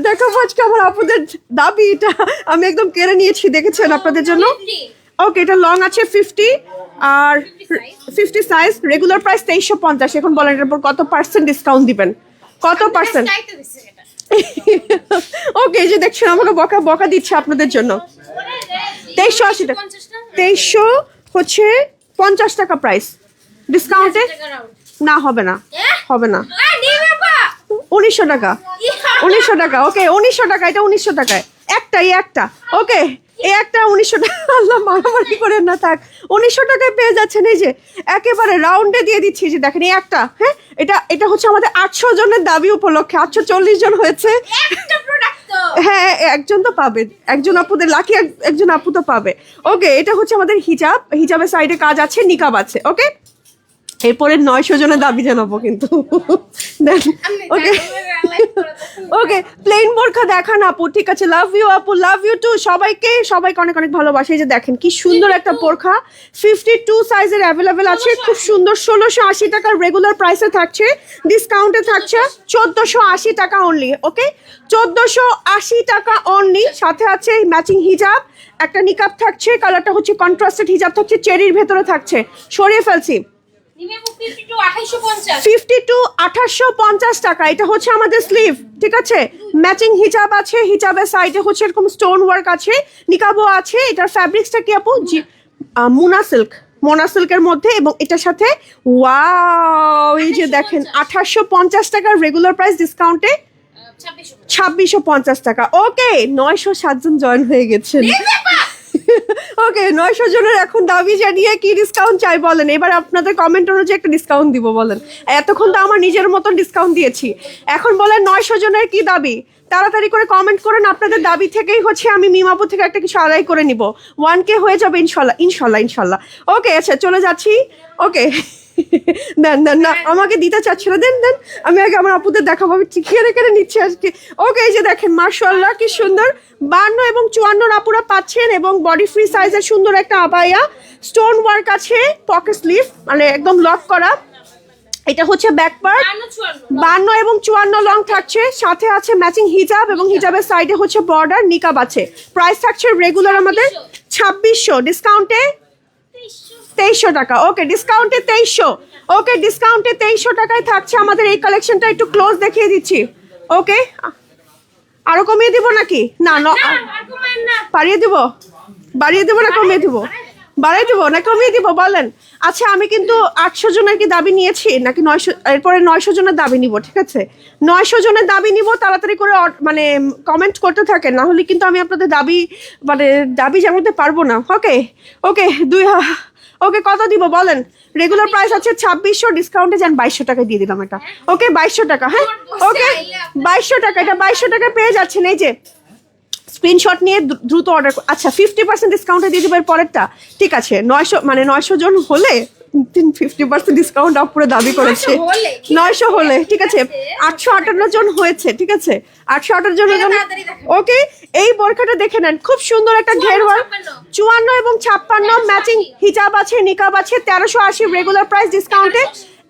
দেখো আজকে আমার আপুদের দাবি, এটা আমি একদম কেড়ে নিয়েছি, দেখেছেন আপনাদের জন্য। ওকে, এটা লং আছে 50 আর 50 সাইজ, রেগুলার প্রাইস 2350। এখন বলেন এর উপর কত পার্সেন্ট ডিসকাউন্ট দিবেন? কত পার্সেন্ট? ওকে, এই যে দেখছেন আমাকে বকা দিচ্ছে আপনাদের জন্য। 2380 টাকা, 2300 হচ্ছে 50 টাকা প্রাইস, ডিসকাউন্টে না হবে না, হবে না। 1900 টাকা, 1900 টাকা। ওকে, 1900 টাকা, এটা 1900 টাকায় একটা। ওকে, এই একটা 1900 টাকা, আল্লাহ মারামারি করে না থাক, 1900 টাকায় পেয়ে যাচ্ছেন। এই যে একেবারে রাউন্ডে দিয়ে দিচ্ছি, যে দেখেন এই একটা। হ্যাঁ, এটা হচ্ছে আমাদের 800 জনের দাবি উপলক্ষে, 840 জন হয়েছে। হ্যাঁ একজন তো পাবে, একজন আপুদের লাকি একজন আপু তো পাবে। ওকে, এটা হচ্ছে আমাদের হিজাব, হিজাবের সাইডে কাজ আছে, নিকাব আছে। ওকে, এরপরে 900 জনের দাবি জানাবো কিন্তু। ওকে ওকে, প্লেন বোরখা দেখান আপু, ঠিক আছে। লাভ ইউ আপু, লাভ ইউ টু। সবাইকে অনেক অনেক ভালোবাসে। এই যে দেখেন কি সুন্দর একটা বোরখা, 52 সাইজের অ্যাভেলেবেল আছে, খুব সুন্দর। 1680 টাকার রেগুলার প্রাইসে থাকছে, ডিসকাউন্টে থাকছে 1480 টাকা অনলি। ওকে, 1480 টাকা অনলি। সাথে আছে ম্যাচিং হিজাব, একটা নিকাব থাকছে, কালারটা হচ্ছে কন্ট্রাস্টেড হিজাব থাকছে, চেরির ভেতরে থাকছে। সরিয়ে ফেলছি, 52,2850 টাকা। এটা হচ্ছে আমাদের স্লিভ, ঠিক আছে। ম্যাচিং হিজাব আছে, হিজাবের সাইডে হচ্ছে এরকম স্টোন ওয়ার্ক আছে, নিকাবও আছে। এটার ফ্যাব্রিক্সটা কি আপু? মোনা সিল্ক, মোনা সিল্কের মধ্যে, এবং এটার সাথে ওয়াও, এই যে দেখেন 2850 টাকার রেগুলার প্রাইস, ডিসকাউন্টে 2650 টাকা। ওকে, 907 জন জয়েন হয়ে গেছেন। ওকে, 900 জনের এখন দাবি জানিয়ে কি ডিসকাউন্ট চাই বলেন। এবার আপনাদের কমেন্ট অনুযায়ী একটা ডিসকাউন্ট দিব বলেন। এতক্ষণ তো আমার নিজের মতন ডিসকাউন্ট দিয়েছি, এখন বলেন 900 জনের কি দাবি। তাড়াতাড়ি করে কমেন্ট করেন, আপনাদের দাবি থেকেই হচ্ছে আমি মিমাপু থেকে একটা কিছু আদায় করে নিব। 1K হয়ে যাবে ইনশাল্লাহ, ইনশাল্লাহ, ইনশাল্লাহ। ওকে, আচ্ছা চলে যাচ্ছি। ওকে, দেন দেন, না আমাকে দিতে চাচ্ছিল, দেন দেন, আমি আগে আমার আপুদের দেখাবো, আমি কেড়ে কেড়ে নিচ্ছি আজকে। ওকে, এই যে দেখেন মাশাআল্লাহ কি সুন্দর, 52 এবং 54 আপুরা পাচ্ছেন, এবং বডি ফ্রি সাইজের সুন্দর একটা আবায়া, স্টোন ওয়ার্ক আছে, পকেট স্লিভ, মানে একদম লক করা। এটা হচ্ছে ব্যাক পার্ট, 52 এবং 54 লং থাকছে, সাথে আছে ম্যাচিং হিজাব, এবং হিজাবের সাইডে হচ্ছে বর্ডার, নিকাব আছে। প্রাইস থাকছে রেগুলার আমাদের 2600, ডিসকাউন্টে 2300 টাকা। ওকে, ডিসকাউন্টে 2300। ওকে, ডিসকাউন্টে 2300 টাকায় থাকছে আমাদের এই কালেকশনটা। একটু ক্লোজ দেখিয়ে দিচ্ছি। ওকে, আরো কমিয়ে দিব নাকি? না, বাড়িয়ে দিব, বাড়িয়ে দিব না কমিয়ে দিব? বাড়িয়ে দিব না কমিয়ে দিব বলেন? আচ্ছা, আমি কিন্তু 800 জনের কি দাবি নিয়েছি নাকি 900? এরপরে 900 জনের দাবি নিব, ঠিক আছে। 900 জনের দাবি নিব, তাড়াতাড়ি করে মানে কমেন্ট করতে থাকেন, না হলে কিন্তু আমি আপনাদের দাবি জানাতে পারবো না। ওকে ওকে, ওকে, কত দিব বলেন? রেগুলার প্রাইস আছে 2600, ডিসকাউন্টে যান 2200 টাকা দিয়ে দিলাম এটা। ওকে, 2200 টাকা। হ্যাঁ, ওকে, 2200 টাকা, এটা 2200 টাকা পেয়ে যাচ্ছেন। এই যে স্ক্রিনশট নিয়ে দ্রুত অর্ডার। আচ্ছা, 50% ডিসকাউন্টে দিয়ে দেবো এর পরেরটা, ঠিক আছে। 900 জন হলে 50% ডিসকাউন্ট আপুরে দাবি করেছে। 900 হলে, ঠিক আছে। 858 জন হয়েছে, ঠিক আছে। 858 জনের জন্য। ওকে, এই বোরখাটা দেখে নেন, খুব সুন্দর একটা ঘেরওয়ার, 54 এবং 56 ম্যাচিং হিজাব আছে, নিকাব আছে, 1380 রেগুলার প্রাইস, ডিসকাউন্টে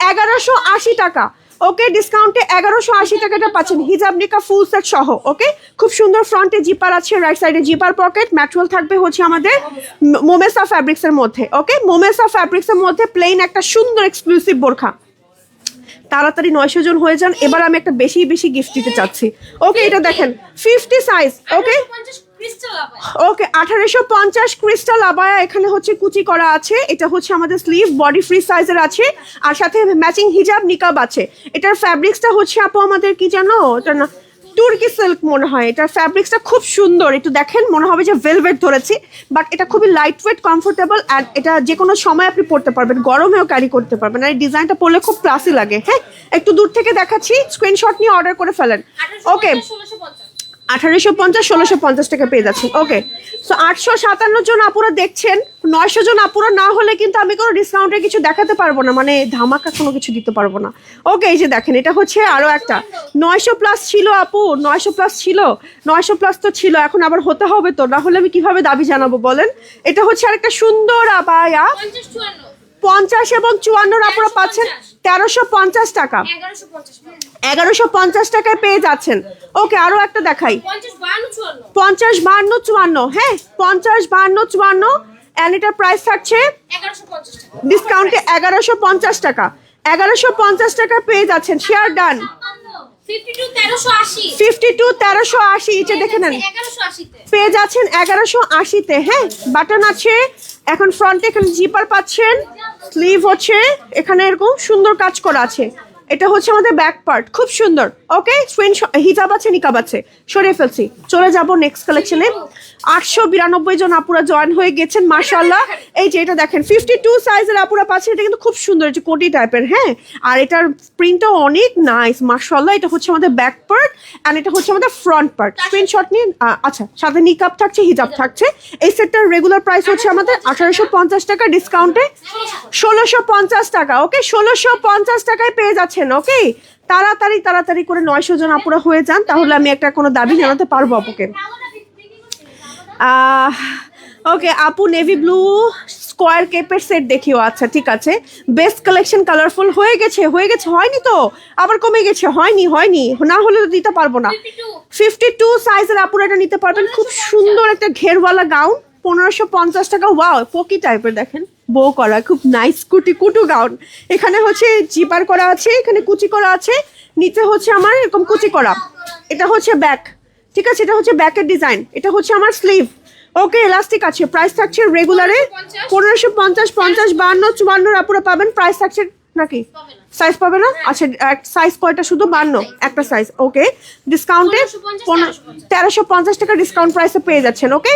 1180 টাকা। ওকে, ডিসকাউন্টে 1180 টাকাটা পাচ্ছেন, হিজাব নিকাব ফুল সেট সহ। ওকে, খুব সুন্দর, ফ্রন্টে জিপার আছে, রাইট সাইডে জিপার পকেট, ম্যাটেরিয়াল থাকবে হচ্ছে আমাদের মোমেসা ফ্যাব্রিক্স এর মধ্যে। ওকে, মোমেসা ফ্যাব্রিক্স এর মধ্যে প্লেন একটা সুন্দর এক্সক্লুসিভ বোরখা। তাড়াতাড়ি 900 জন হয়ে যান। এবার আমি একটা বেশি বেশি গিফট দিতে চাচ্ছি। ওকে, এটা দেখেন 50 সাইজ। ওকে ওকে, 1850 ক্রিস্টাল আবায়া, এখানে হচ্ছে কুচি করা আছে। এটা হচ্ছে আমাদের স্লিভ, বডি ফ্রি সাইজের আছে, আর সাথে ম্যাচিং হিজাব নিকাব আছে। এটার ফ্যাব্রিক্সটা হচ্ছে আপু আমাদের কি জানো, এটা না তুর্কি সিল্ক মনে হয়। এটার ফ্যাব্রিক্সটা খুব সুন্দর, একটু দেখেন, মনে হবে যে ভেলভেট ধরেছি, বাট এটা খুবই লাইট ওয়েট, কমফোর্টেবল, অ্যান্ড এটা যে কোনো সময় আপনি পরতে পারবেন, গরমেও ক্যারি করতে পারবেন। আর এই ডিজাইনটা পরলে খুব ক্লাসি লাগে। হ্যাঁ, একটু দূর থেকে দেখাচ্ছি, স্ক্রিনশট নিয়ে অর্ডার করে ফেলেন। ওকে, 1850 1650 টাকা পেয়ে যাচ্ছেন। ওকে, সো 857 জন আপুরা দেখছেন, 900 জন আপুরা না হলে কিন্তু আমি কোনো ডিসকাউন্টে কিছু দেখাতে পারবো না, মানে ধামাকা কোনো কিছু দিতে পারবো না। ওকে, এই যে দেখেন, এটা হচ্ছে আরো একটা 900 প্লাস ছিল আপু, 900 প্লাস ছিল, 900 প্লাস তো ছিল, এখন আবার হতে হবে তো, না হলে আমি কিভাবে দাবি জানাবো বলেন? এটা হচ্ছে আরেকটা সুন্দর আবায়া, 50 এবং 54 আপুরা পাচ্ছেন 1350 টাকা, 1150 টাকায় পেয়ে যাচ্ছেন। ওকে, আরো একটা দেখাই, 50 52 54। হ্যাঁ, 50 52 54, এন্ড এটার প্রাইস থাকছে ডিসকাউন্টে 1150 টাকা। 1150 টাকা পেয়ে যাচ্ছেন। Share done. 52 1380, এটা দেখে নেন, পেয়ে যাচ্ছেন 1180-তে। হ্যাঁ, বাটন আছে, এখন ফ্রন্টে এখানে জিপার পাচ্ছেন, স্লিভ হচ্ছে এখানে এরকম সুন্দর কাজ করা আছে। এটা হচ্ছে আমাদের ব্যাক পার্ট, খুব সুন্দর। ওকে, হিজাব আছে, নিকাব আছে, সরিয়ে ফেলছি। চলে যাব নেক্সট কালেকশনে। 892 জন আপুরা জয়েন হয়ে গেছেন, মাশাআল্লাহ। এই যে এটা দেখেন 52 সাইজের আপুরা পাচ্ছেন, এটা কিন্তু খুব সুন্দর, এটা কোটি টাইপের। হ্যাঁ, আর এটার প্রিন্টটাও অনেক নাইস, মাশাআল্লাহ। এটা হচ্ছে আমাদের ব্যাক পার্ট এন্ড এটা হচ্ছে আমাদের ফ্রন্ট পার্ট। স্ক্রিনশট নিন। আচ্ছা, সাথে নিকাব থাকছে, হিজাব থাকছে। এই সেটটার রেগুলার প্রাইস হচ্ছে আমাদের 1850 টাকা, ডিসকাউন্টে 1650 টাকা। ওকে, 1650 টাকায় পেয়ে যাচ্ছেন। ওকে, তাড়াতাড়ি তাড়াতাড়ি করে 900 জন আপুরা হয়ে যান, তাহলে আমি একটা কোনো দাবি জানাতে পারবো আপুকে। ওকে আপু, নেভি ব্লু স্কোয়ার কেপের সেট দেখিও। আচ্ছা ঠিক আছে, বেস্ট কালেকশন, কালারফুল হয়ে গেছে, হয়নি তো আবার কমে গেছে, হয়নি না হলে তো দিতে পারবো না। 52 সাইজের আপুরা এটা নিতে পারবেন, খুব সুন্দর একটা ঘেরওয়ালা গাউন, 1550 টাকা। ওয়াও, পকি টাইপের, দেখেন বো করা, খুব নাইস কুটু গাউন। এখানে হচ্ছে জিপার করা আছে, এখানে কুচি করা আছে, নিচে হচ্ছে আমার এরকম কুচি করা। এটা হচ্ছে ব্যাক, ঠিক আছে, এটা হচ্ছে ব্যাকের ডিজাইন। এটা হচ্ছে আমার স্লিভ। ওকে, এলাস্টিক আছে। প্রাইস থাকছে রেগুলারে 1550, 50, 52, 54 আপুরা পাবেন। প্রাইস থাকছে নাকি সাইজ পাবে না? আচ্ছা, সাইজ কয়টা? শুধু 52, একটা সাইজ। ওকে, ডিসকাউন্টে 1350 টাকা ডিসকাউন্ট প্রাইসে পেয়ে যাচ্ছেন। ওকে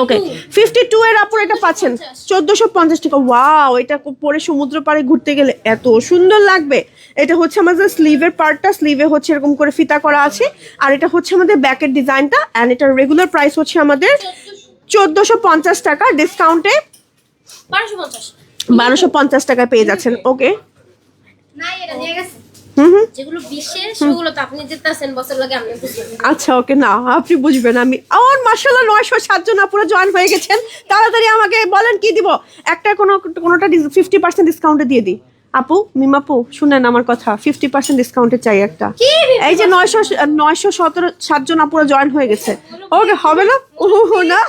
ওকে, 52 এর আপুর এটা পাচ্ছেন 1450 টাকা। ওয়াও, এটা পরে সমুদ্র পাড়ে ঘুরতে গেলে এত সুন্দর লাগবে। এটা হচ্ছে আমাদের স্লিভের পার্টটা, স্লিভে হচ্ছে এরকম করে ফিতা করা আছে, আর এটা হচ্ছে আমাদের ব্যাকের ডিজাইনটা। এন্ড এটার রেগুলার প্রাইস হচ্ছে আমাদের 1450 টাকা, ডিসকাউন্টে 1250 টাকায় পেয়ে যাচ্ছেন। ওকে, যেগুলো বিশেষ সেগুলো তো আপনি জিততেছেন, বছর লাগে আপনি বুঝবেন। আচ্ছা ওকে, না আপনি বুঝবেন। আমি আমার মাশাআল্লাহ 907 জন আপুরা জয়েন হয়ে গেছেন। তাড়াতাড়ি আমাকে বলেন কি দিব, একটা কোনোটা 50% ডিসকাউন্টে দিয়ে দিই। আপু, মিমাপু শুনেন আমার কথা, 50% ডিসকাউন্টে চাই একটা। এই যে 917 জন আপুরা জয়েন হয়ে গেছে। ওকে, হবে না? না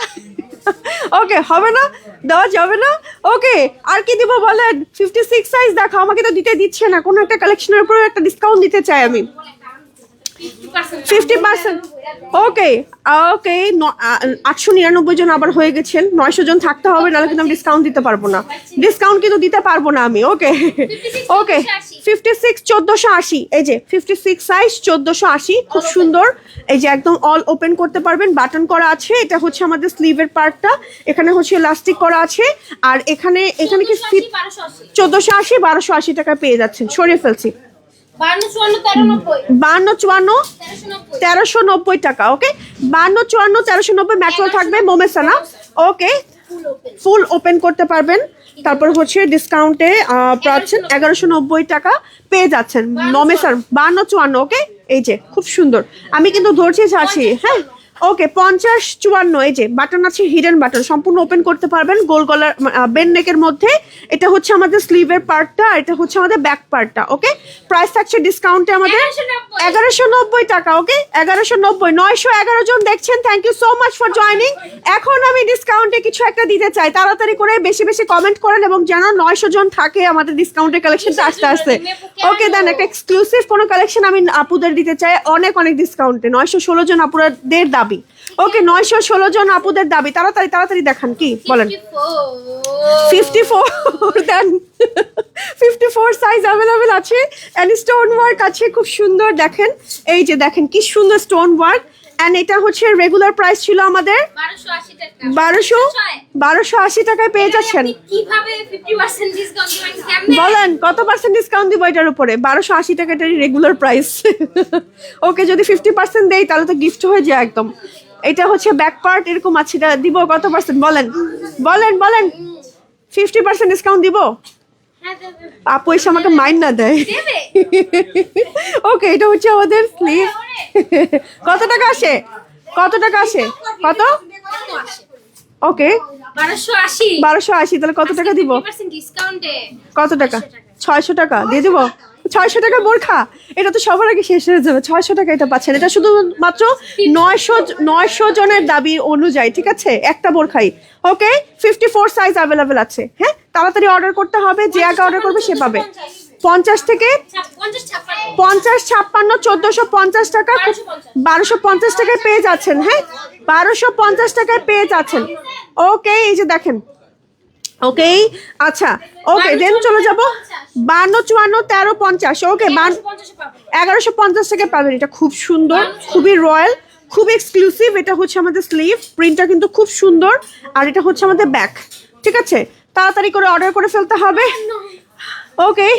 ওকে, হবে না, দেওয়া যাবে না। ওকে, আর কি দিব বলেন? 56 সাইজ দেখো, আমাকে তো দিচ্ছে না। কোনো একটা কালেকশনের উপর একটা ডিসকাউন্ট দিতে চাই আমি, 50%। ওকে ওকে, 899 জন আবার হয়ে গেছেন। 900 জন থাকতে হবে, নাহলে কিন্তু আমি ডিসকাউন্ট দিতে পারবো না। ডিসকাউন্ট কিন্তু দিতে পারবো না আমি। ওকে ওকে, 56 1480। এই যে 56 সাইজ 1480, খুব সুন্দর। এই যে একদম অল ওপেন করতে পারবেন, বাটন করা আছে। এটা হচ্ছে আমাদের স্লিভের পার্টটা, এখানে হচ্ছে ইলাস্টিক করা আছে, আর এখানে কি 1480 1280 টাকায় পেয়ে যাচ্ছেন। সরিয়ে ফেলছি। 1390 টাকা। ওকে, 1390 ম্যাট্রো থাকবে, মোমেসা না। ওকে, ফুল ওপেন করতে পারবেন। তারপর হচ্ছে ডিসকাউন্টে পাচ্ছেন 1190 টাকা পেয়ে যাচ্ছেন মোমেসার 5254। ওকে, এই যে খুব সুন্দর, আমি কিন্তু ধরছি ছাড়ছি। হ্যাঁ, ওকে, 5054। এই যে বাটন আছে, হিডেন বাটন, সম্পূর্ণ ওপেন করতে পারবেন গোল গলার বেন নেকের মধ্যে। এটা হচ্ছে আমাদের স্লিভের পার্টটা, আর এটা হচ্ছে আমাদের ব্যাক পার্টটা। ওকে, প্রাইস থাকছে ডিসকাউন্টে আমাদের 1190 টাকা। ওকে, 1190। 911 জন দেখছেন, thank you so much for joining. এখন আমি ডিসকাউন্টে কিছু একটা দিতে চাই, তাড়াতাড়ি করে বেশি বেশি কমেন্ট করেন, এবং যেন 900 জন থাকে আমাদের ডিসকাউন্টের কালেকশনটা আস্তে আস্তে। ওকে, দেন একটা এক্সক্লুসিভ কোনো কালেকশন আমি আপুদের দিতে চাই, অনেক ডিসকাউন্টে। 916 জন আপুদের দাবি। ওকে, 916 জন আপুদের দাবি, তাড়াতাড়ি তাড়াতাড়ি দেখান কি বলেন। 54 দেন, 54 সাইজ अवेलेबल আছে, এন্ড স্টোন ওয়ার্ক আছে, খুব সুন্দর। দেখেন, এই যে দেখেন কি সুন্দর স্টোন ওয়ার্ক। এন্ড এটা হচ্ছে রেগুলার প্রাইস ছিল আমাদের 1280 টাকায় পেয়ে যাচ্ছেন। কিভাবে 50% ডিসকাউন্ট দিবেন? কেমনে বলেন কত পার্সেন্ট ডিসকাউন্ট দিব এটার উপরে? 1280 টাকা এটার রেগুলার প্রাইস। ওকে, যদি 50% দেই তাহলে তো গিফট হয়ে যায় একদম। এটা হচ্ছে ব্যাক পার্ট, এরকম আছে, এটা দিব কত পার্সেন্ট বলেন বলেন বলেন? 50% ডিসকাউন্ট দিব? আপু এসে আমাকে মাইন্ড না দেয়। ওকে, এটা হচ্ছে আমাদের স্লিভ। কত টাকা আসে? কত টাকা আসে? কত? ওকে, 1280। তাহলে কত টাকা দিব? কত টাকা? 600 টাকা দিয়ে দিব। 600 টাকা বোরখা, এটা তো সবার আগে শেষ হয়ে যাবে। 600 টাকা এটা পাচ্ছেন, এটা শুধুমাত্র 900 জনের দাবি অনুযায়ী, ঠিক আছে, একটা বোরখাই। ওকে, 54 সাইজ अवेलेबल আছে। হ্যাঁ, তাড়াতাড়ি অর্ডার করতে হবে, যে আগে অর্ডার করবে সে পাবে। 50 থেকে 50 56 1450 টাকা, 1250 টাকায় পেয়ে যাচ্ছেন। হ্যাঁ, 1250 টাকায় পেয়ে যাচ্ছেন। ওকে, এই যে দেখেন ওকে আচ্ছা ওকে দেন চলে যাব 52 54 13 50 ওকে 1150 টাকা পাবেন। এটা খুব সুন্দর, খুবই রয়্যাল, খুব এক্সক্লুসিভ। এটা হচ্ছে আমাদের স্লিভ, প্রিন্টটা কিন্তু খুব সুন্দর। আর এটা হচ্ছে আমাদের ব্যাক। ঠিক আছে, তাড়াতাড়ি করে অর্ডার করে ফেলতে হবে। ওকে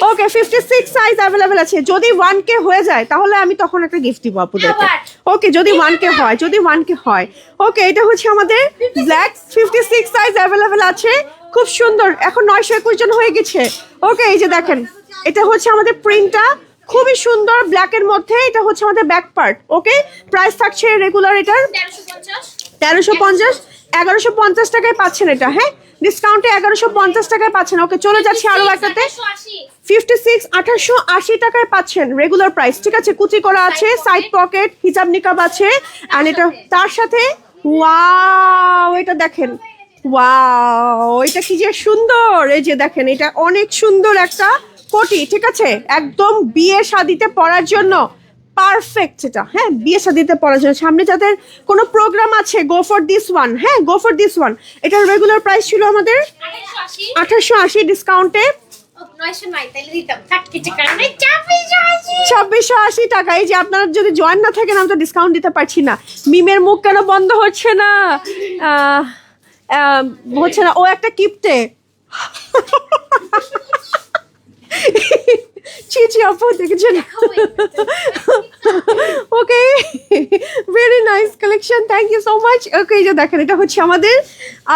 ওকে 56 সাইজ অ্যাভেলেবেল আছে। যদি 1K হয়ে যায় তাহলে আমি তখন একটা গিফট দিব আপুদেরকে। ওকে যদি 1K হয়, যদি 1K হয়। ওকে এটা হচ্ছে আমাদের ব্ল্যাক 56 সাইজ অ্যাভেলেবেল আছে, খুব সুন্দর। এখন 921 জন হয়ে গেছে। ওকে এই যে দেখেন, এটা হচ্ছে আমাদের প্রিন্টটা খুবই সুন্দর ব্ল্যাকের মধ্যে। এটা হচ্ছে আমাদের ব্যাক পার্ট। ওকে প্রাইস থাকছে রেগুলার এটার 1350, 1150 টাকায় পাচ্ছেন এটা। হ্যাঁ ডিসকাউন্টে 1150 টাকায় পাচ্ছেন। ওকে চলে যাচ্ছি আরো একটাতে 56 1880 টাকায় পাচ্ছেন রেগুলার প্রাইস। ঠিক আছে, কুচি করা আছে, সাইড পকেট, হিজাব নিকাব আছে। আর এটা তার সাথে ওয়াও, এটা দেখেন, ওয়াও এটা কি যে সুন্দর। এই যে দেখেন, এটা অনেক সুন্দর একটা কোটি। ঠিক আছে, একদম বিয়ে শাদিতে পরার জন্য পারফেক্ট এটা। হ্যাঁ বিয়ে শাদিতে পরার জন্য, সামনে যাদের কোনো প্রোগ্রাম আছে, গো ফর দিস ওয়ান। হ্যাঁ গো ফর দিস ওয়ান। এটার রেগুলার প্রাইস ছিল আমাদের 1880, ডিসকাউন্টে 2680 টাকা। এই যে আপনারা যদি জয়েন না থাকেন আমি তো ডিসকাউন্ট দিতে পারছি না। মিমের মুখ কেন বন্ধ হচ্ছে না? হচ্ছে না, ও একটা কিপটে। ছি ছি আপু দেখেছেন? Okay very nice collection, thank you so much. Okay এই যে দেখেন, এটা হচ্ছে আমাদের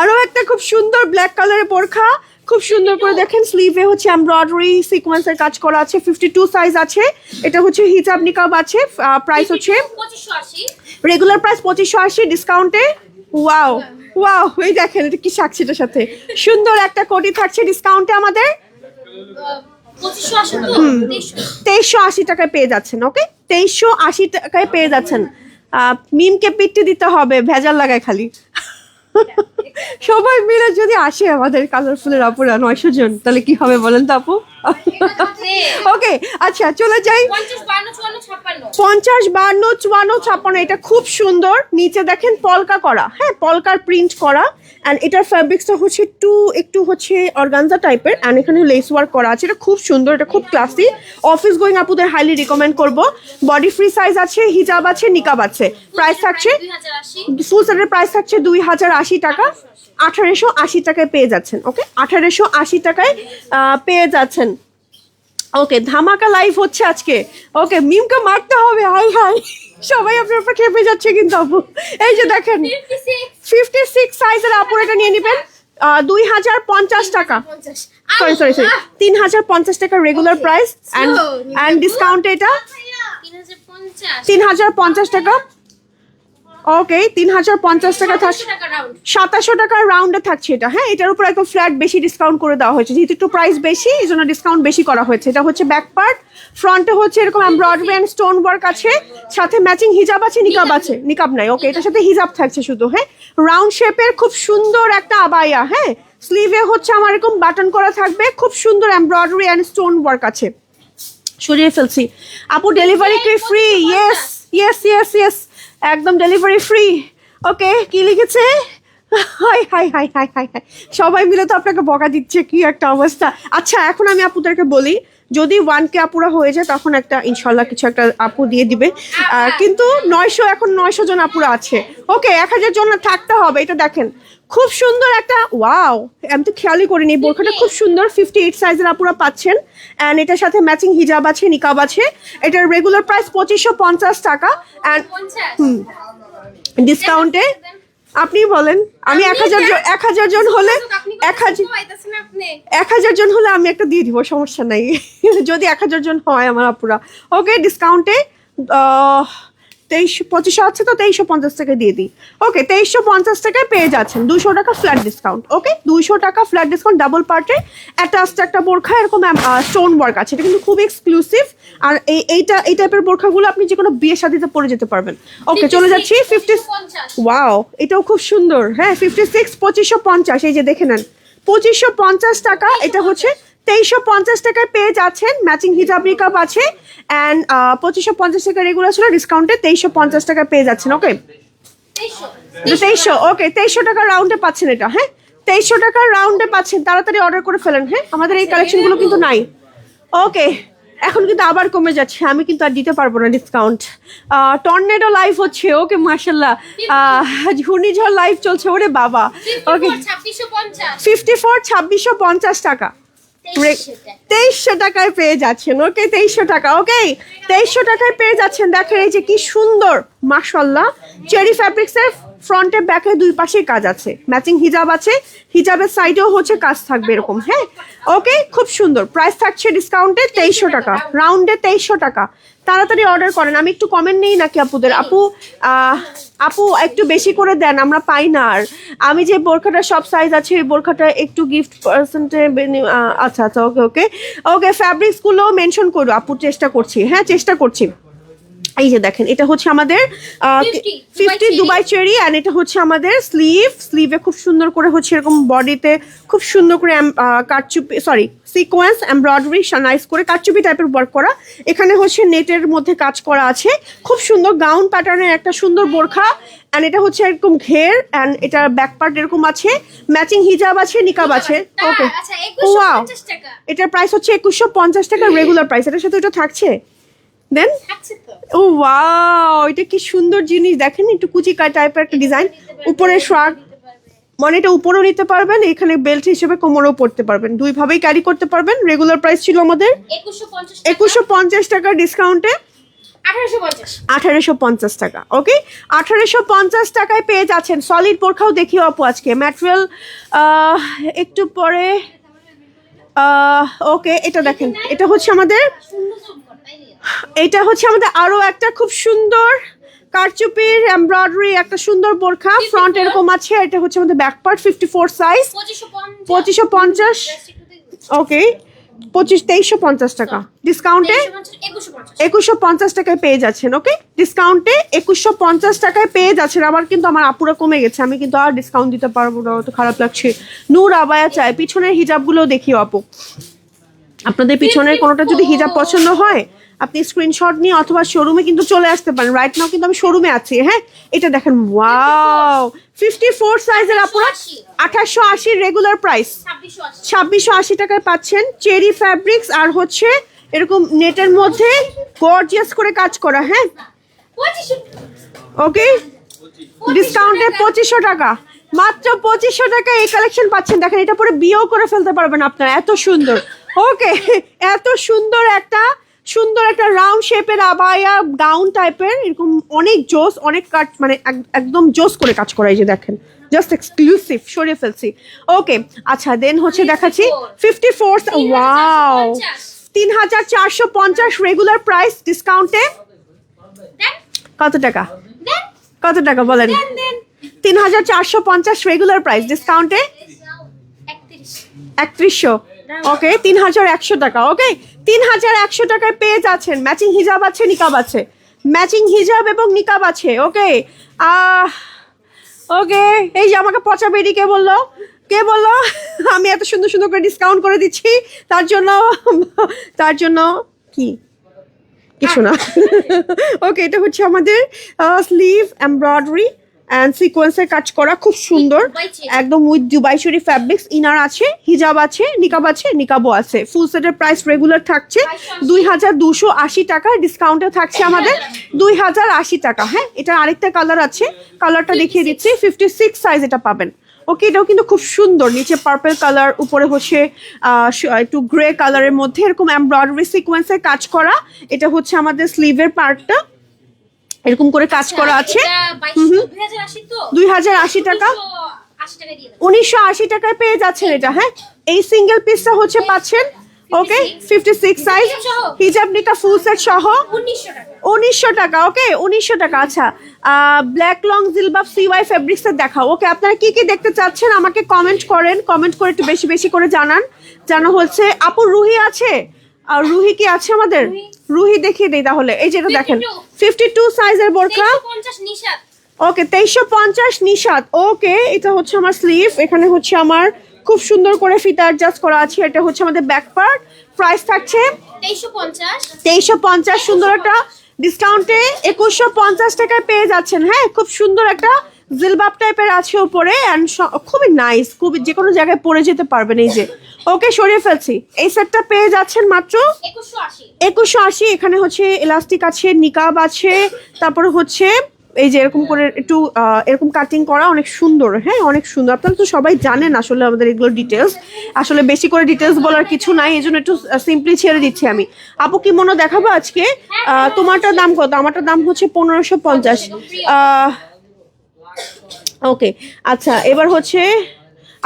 আরো একটা খুব সুন্দর ব্ল্যাক কালারের বোরখা। খুব সুন্দর করে দেখেন, স্লিভে হচ্ছে এমব্রয়ডারি সিকোয়েন্সের কাজ করা আছে। 52 সাইজ আছে। এটা হচ্ছে হিজাব নিকাব আছে। প্রাইস হচ্ছে রেগুলার প্রাইস 2580, ডিসকাউন্টে ওয়াও ওয়াও এই দেখেন, এটা কি শাকছে এটার সাথে সুন্দর একটা কোটি থাকছে ডিসকাউন্টে আমাদের 2380 টাকায় পেয়ে যাচ্ছেন। ওকে 2380 টাকায় পেয়ে যাচ্ছেন। মিমকে পিট্টি দিতে হবে, ভেজাল লাগায় খালি। সবাই মিলে যদি আসে আমাদের কালারফুলের আপুরা 900 জন, তাহলে কি হবে বলেন তো আপু? ওকে আচ্ছা চলে যাই 50 52 54 56। এটা খুব সুন্দর, নিচে দেখেন পলকা করা। হ্যাঁ পলকার প্রিন্ট করা। অ্যান্ড এটার ফ্যাব্রিক্সটা হচ্ছে একটু হচ্ছে অর্গানজা টাইপের। অ্যান্ড এখানে লেস ওয়ার্ক করা আছে। এটা খুব সুন্দর, এটা খুব ক্লাসি। অফিস গোয়িং আপুদের হাইলি রিকমেন্ড করব। বডি ফ্রি সাইজ আছে, হিজাব আছে, নিকাব আছে। প্রাইস থাকছে ফুল সেটের প্রাইস থাকছে 2080 টাকা। 1880 টাকায় পেয়ে যাচ্ছেন। ওকে 1880 টাকায় পেয়ে যাচ্ছেন। ওকে ধামাকা লাইভ হচ্ছে আজকে। ওকে মিমকে মারতে হবে। হাই হাই সবাই আপনার উপর খেপে যাচ্ছে কিন্তু আপু। এই যে দেখেন 56 সাইজের আপু, এটা নিয়ে নেবেন 2050 টাকা। সরি 3050 টাকা রেগুলার প্রাইস। অ্যান্ড ডিসকাউন্ট এটা 3050 টাকা। ওকে 3050 টাকা থাকছে, 2700 টাকার রাউন্ডে থাকছে এটা। হ্যাঁ এটার উপর একদম ফ্ল্যাট বেশি ডিসকাউন্ট করে দেওয়া হয়েছে, যেহেতু একটু প্রাইস বেশি এই জন্য ডিসকাউন্ট বেশি করা হয়েছে। এটা হচ্ছে ব্যাক পার্ট, ফ্রন্টে হচ্ছে এরকম এমব্রয়ডারি অ্যান্ড স্টোন ওয়ার্ক আছে, সাথে ম্যাচিং হিজাব আছে, নিকাব আছে। নিকাব নাই, ওকে এটার সাথে হিজাব থাকছে শুধু। হ্যাঁ রাউন্ড শেপের খুব সুন্দর একটা আবায়া। হ্যাঁ স্লিভে হচ্ছে আমার এরকম বাটন করা থাকবে, খুব সুন্দর এমব্রয়ডারি অ্যান্ড স্টোন ওয়ার্ক আছে। সরিয়ে ফেলছি আপু, ডেলিভারি কি free? Yes yes yes yes, একদম ডেলিভারি ফ্রি। ওকে কি লিখেছে? High high high high high high, সবাই মিলে তো আপনাকে বকা দিচ্ছে, কি একটা অবস্থা। আচ্ছা এখন আমি আপুদেরকে বলি, যদি 1K আপুরা হয়ে যায় তখন একটা ইনশাল্লাহ কিছু একটা আপু দিয়ে দিবে। কিন্তু 900, এখন 900 জন আপুরা আছে। ওকে 1000 জন থাকতে হবে। এটা দেখেন খুব সুন্দর একটা, ওয়াও আমি তো খেয়ালই করিনি, বোরখাটা খুব সুন্দর। 58 সাইজের আপুরা পাচ্ছেন। অ্যান্ড এটার সাথে ম্যাচিং হিজাব আছে, নিকাব আছে। এটার রেগুলার প্রাইস 2550 টাকা। অ্যান্ড ডিসকাউন্টে আপনি বলেন, আমি 1000 জন হলে 1000 জন হলে আমি একটা দিয়ে দিব, সমস্যা নাই। যদি 1000 জন হয় আমার আপুরা। ওকে ডিসকাউন্টে 2350 আছে তো 2350 টাকা দিয়ে দিই। ওকে 2350 টাকায় পেয়ে যাচ্ছেন 200 টাকা ফ্ল্যাট ডিসকাউন্ট। ওকে 200 টাকা ফ্ল্যাট ডিসকাউন্ট, ডাবল পার্টে অ্যাটাচড একটা বোরখা, এরকম স্টোন ওয়ার্ক আছে। এটা কিন্তু খুব এক্সক্লুসিভ। আর এই টাইপের বোরখাগুলো আপনি যে কোনো বিয়ে শাদিতে পরে যেতে পারবেন। ওকে চলে যাচ্ছি 50, ওয়াও এটাও খুব সুন্দর। হ্যাঁ 56 2550, এই যে দেখে নেন 2550 টাকা। এটা হচ্ছে 2350 টাকায় পেয়ে যাচ্ছেন। ম্যাচিং হিজাব নিকাব আছে। অ্যান্ড 2550 টাকা রেগুলার ছিল, ডিসকাউন্টে 2350 টাকা পেয়ে যাচ্ছেন। ওকে 2300, ওকে 2300 টাকা রাউন্ডে পাচ্ছেন এটা। হ্যাঁ 2300 টাকার রাউন্ডে পাচ্ছেন, তাড়াতাড়ি অর্ডার করে ফেলেন। হ্যাঁ, আমাদের এই কালেকশনগুলো কিন্তু নাই। ওকে, এখন কিন্তু আবার কমে যাচ্ছে, আমি কিন্তু আর দিতে পারবো না ডিসকাউন্ট। টর্নেডো লাইভ হচ্ছে, ওকে মাশাল্লাহ। ঘূর্ণিঝড় লাইভ চলছে, ওরে বাবা। ওকে, 54 2650 টাকা, 2300 টাকায় পেয়ে যাচ্ছেন। ওকে, 2300 টাকা। ওকে, 2300 টাকায় পেয়ে যাচ্ছেন। দেখেন এই যে কি সুন্দর মাশাল্লাহ, চেরি ফ্যাব্রিক্সের ফ্রন্টে ব্যাকে দুই পাশেই কাজ আছে, ম্যাচিং হিজাব আছে, হিজাবের সাইডেও হচ্ছে কাজ থাকবে এরকম। হ্যাঁ, ওকে, খুব সুন্দর। প্রাইস থাকছে ডিসকাউন্টে 2300 টাকা, রাউন্ডে 2300 টাকা। তাড়াতাড়ি অর্ডার করেন। আমি একটু কমেন্ট নেই নাকি আপুদের? আপু একটু বেশি করে দেন, আমরা পাই না। আর আমি যে বোরখাটা সব সাইজ আছে, ওই বোরখাটা একটু গিফট পার্সেন্টে। আচ্ছা আচ্ছা, ওকে ওকে ওকে, ফ্যাব্রিক্সগুলো মেনশন করো আপু, চেষ্টা করছি। হ্যাঁ, চেষ্টা করছি। এই যে দেখেন, এটা হচ্ছে আমাদের 50 দুবাই চেরি, অ্যান্ড এটা হচ্ছে আমাদের স্লিভে খুব সুন্দর করে হচ্ছে এরকম বডিতে খুব সুন্দর করে কাটচুপি, সরি সিকোয়েন্স এমব্রয়ডারি নাইস করে কাটচুপি টাইপের ওয়ার্ক করা। এখানে হচ্ছে নেটের মধ্যে কাজ করা আছে, খুব সুন্দর গাউন প্যাটার্নের একটা সুন্দর বোরখা। অ্যান্ড এটা হচ্ছে এরকম ঘের, অ্যান্ড এটা ব্যাক পার্ট এরকম আছে, ম্যাচিং হিজাব আছে, নিকাব আছে। ওকে, ওয়াও, এটার প্রাইস হচ্ছে 2150 টাকা রেগুলার প্রাইস। এটার সাথে এটা থাকছে দেন। ও ওয়াও, এটা কি সুন্দর জিনিস দেখেন, একটু কুচি টাইপের একটা ডিজাইন, উপরে শার্ট, মানে এটা উপরেও নিতে পারবেন, এখানে বেল্ট হিসেবে কোমরেও পড়তে পারবেন, দুই ভাবেই ক্যারি করতে পারবেন। রেগুলার প্রাইস ছিল আমাদের 2150 টাকা, ডিসকাউন্টে 1850 টাকা। ওকে, 1850 টাকায় পেয়ে যাচ্ছেন। সলিড বোরখাও দেখিও আপু আজকে, ম্যাটেরিয়াল একটু পরে। ওকে, এটা দেখেন, এটা হচ্ছে আমাদের আরো একটা খুব সুন্দর কারচুপির এমব্রয়ডারি একটা সুন্দর বোরখা, ফ্রন্ট এরকম আছে। এটা হচ্ছে আমাদের ব্যাক পার্ট, 54 সাইজ, 2550। ওকে, 2350 টাকা, ডিসকাউন্টে 2150 টাকায় পেয়ে যাচ্ছেন। ওকে, ডিসকাউন্টে 2150 টাকায় পেয়ে যাচ্ছেন। আমার কিন্তু আমার আপুরা কমে গেছে, আমি কিন্তু আর ডিসকাউন্ট দিতে পারবো না, তো খারাপ লাগছে। নূর আবায়া চাই, পিছনের হিজাবগুলো দেখিও আপু। আপনাদের পিছনের কোনোটা যদি হিজাব পছন্দ হয়, আপনি স্ক্রিনশট নিয়ে অথবা শোরুমে কিন্তু চলে আসতে পারেন। রাইট নাও কিন্তু আমি শোরুমে আছি। হ্যাঁ, এটা দেখেন, ওয়াও, 54 সাইজের আপনারা 2880 রেগুলার প্রাইস, 2680 টাকায় পাচ্ছেন। চেরি ফ্যাব্রিক্স আর হচ্ছে এরকম নেটের মধ্যে গর্জিয়াস করে কাজ করা। হ্যাঁ, ওকে, ডিসকাউন্টে 2500 টাকা, মাত্র 2500 টাকা এই কালেকশন পাচ্ছেন। দেখেন, এটা পরে বিয়েও করে ফেলতে পারবেন আপনারা, এত সুন্দর। ওকে, এত সুন্দর একটা রাউন্ড শেপের আবায়া গাউন টাইপের, এরকম অনেক জোস, অনেক কাট, মানে একদম জোস করে কাজ করা। এই যে দেখেন, জাস্ট এক্সক্লুসিভ, সরিয়ে ফেলছি। ওকে, আচ্ছা, দেন হচ্ছে দেখাচ্ছি 54, ওয়াও, 3450 রেগুলার প্রাইস, ডিসকাউন্টে কত টাকা? কত টাকা বলেন? 3450 রেগুলার প্রাইস, ডিসকাউন্টে 3100। ওকে, 3100 টাকা। ওকে, 3100 টাকায় পেয়ে যাচ্ছেন। ম্যাচিং হিজাব আছে, নিকাব আছে, ম্যাচিং হিজাব এবং নিকাব আছে। ওকে, ওকে, এই যে আমাকে পচা বেরি কে বললো আমি এত সুন্দর সুন্দর করে ডিসকাউন্ট করে দিচ্ছি, তার জন্য কি কিছু না। ওকে, এটা হচ্ছে আমাদের স্লিভ এমব্রয়ডারি অ্যান্ড সিকোয়েন্সের কাজ করা, খুব সুন্দর, একদম with Dubai cherry fabrics. Inner আছে, হিজাব আছে, নিকাব আছে, নিকাবও আছে। ফুল সেটের প্রাইস রেগুলার থাকছে 2280 টাকা, ডিসকাউন্টে থাকছে আমাদের 2080 টাকা। হ্যাঁ, এটা আরেকটা কালার আছে, কালারটা দেখিয়ে দিচ্ছি, 56 সাইজ এটা পাবেন। ওকে, এটাও কিন্তু খুব সুন্দর, নিচে পার্পল কালার, উপরে হচ্ছে একটু গ্রে কালারের মধ্যে এরকম এমব্রয়ডারি সিকোয়েন্সের কাজ করা। এটা হচ্ছে আমাদের স্লিভের পার্টটা, এরকম করে কাজ করা আছে। 2080 টাকা, 1980 টাকায় পেয়ে যাচ্ছেন এটা। হ্যাঁ, এই সিঙ্গেল পিসটা হচ্ছে পাচ্ছেন। ওকে, 56 সাইজ, হিজাব নিকা ফুল সেট সহ 1900 টাকা। ওকে, 1900 টাকা। আচ্ছা, ব্ল্যাক লং জিলবাব সিওয়াই ফেব্রিক্স এর দেখাও। ওকে, আপনারা কি কি দেখতে চাচ্ছেন আমাকে কমেন্ট করেন, কমেন্ট করে একটু বেশি বেশি করে জানা হচ্ছে। আপু রুহি আছে, আর রুহি কি আছে আমাদের? রুহি দেখিয়ে দেই তাহলে। এই যেটা দেখেন, 52 সাইজের বোরখা। ওকে, 2350 নিশাত। ওকে, এটা হচ্ছে আমার স্লিভ, এখানে হচ্ছে আমার খুব সুন্দর করে ফিতা অ্যাডজাস্ট করা আছে। এটা হচ্ছে আমাদের ব্যাক পার্ট, প্রাইস থাকছে 2350। সুন্দর একটা ডিসকাউন্টে 2150 টাকায় পেয়ে যাচ্ছেন। হ্যাঁ, খুব সুন্দর একটা জিলবাব টাইপের আছে উপরে অ্যান্ড খুবই নাইস, খুবই যে কোনো জায়গায় পরে যেতে পারবেন। এই যে ওকে সরিয়ে ফেলছি। এই সেটটা পেয়ে যাচ্ছেন মাত্র 2180। এখানে হচ্ছে ইলাস্টিক আছে, নিকাব আছে, তারপরে হচ্ছে এই যে এরকম করে একটু এরকম কাটিং করা, অনেক সুন্দর। হ্যাঁ অনেক সুন্দর। আপনারা তো সবাই জানেন আসলে আমাদের এগুলোর ডিটেলস, আসলে বেশি করে ডিটেলস বলার কিছু নাই, এই জন্য একটু সিম্পলি ছেড়ে দিচ্ছি আমি। আপু কি মনে দেখাবো আজকে? তোমারটার দাম কত? আমারটার দাম হচ্ছে 1550। ওকে আচ্ছা, এবার হচ্ছে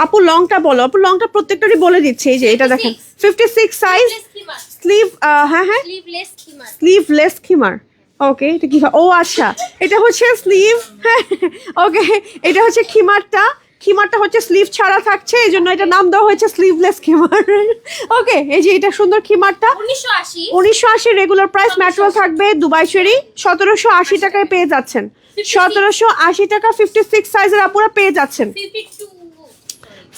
আপু লংটা বলো। আপু লংটা প্রত্যেকটারই বলে দিচ্ছে। এই যে এটা দেখেন 56 সাইজ, স্লিভ, হ্যাঁ হ্যাঁ স্লিভলেস খিমার। ওকে এটা কি? ও আচ্ছা, এটা হচ্ছে স্লিভ। হ্যাঁ ওকে, এটা হচ্ছে খিমারটা। খিমারটা হচ্ছে স্লিভ ছাড়া থাকছে, এই জন্য এটা নাম দেওয়া হয়েছে স্লিভলেস খিমার। ওকে এই যে এটা সুন্দর খিমারটা 1980 রেগুলার প্রাইস, ম্যাটেরিয়াল থাকবে দুবাই চেরি। 1780 টাকায় পেয়ে যাচ্ছেন। 1780 টাকা 56 সাইজের আপুরা পেয়ে যাচ্ছেন।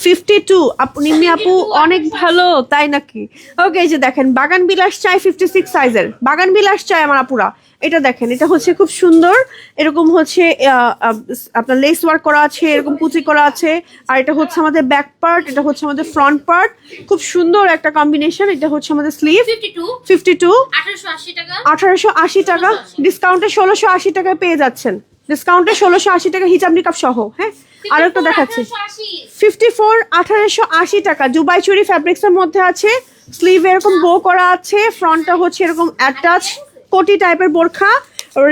52 আপু নিম্মি আপু অনেক ভালো, তাই নাকি? ওকে এই যে দেখেন বাগান বিলাস চাই 56 সাইজের, বাগান বিলাস চাই আমার আপুরা। এটা দেখেন, এটা হচ্ছে খুব সুন্দর, এরকম হচ্ছে আপনার লেস ওয়ার্ক করা আছে, এরকম কুচি করা আছে। আর এটা হচ্ছে আমাদের ব্যাক পার্ট, এটা হচ্ছে আমাদের ফ্রন্ট পার্ট, খুব সুন্দর একটা কম্বিনেশন। এটা হচ্ছে আমাদের স্লিভ 52 1880 টাকা, ডিসকাউন্টে 1680 টাকায় পেয়ে যাচ্ছেন। ডিসকাউন্টে 1680 টাকা হিজাব নিকাব সহ। হ্যাঁ আর একটা দেখাচ্ছি 54 1880 টাকা, দুবাই চুরি ফ্যাব্রিক্স এর মধ্যে আছে। স্লিভ এরকম বো করা আছে, ফ্রন্টটা হচ্ছে এরকম অ্যাটাচ কোটি টাইপের বোরখা।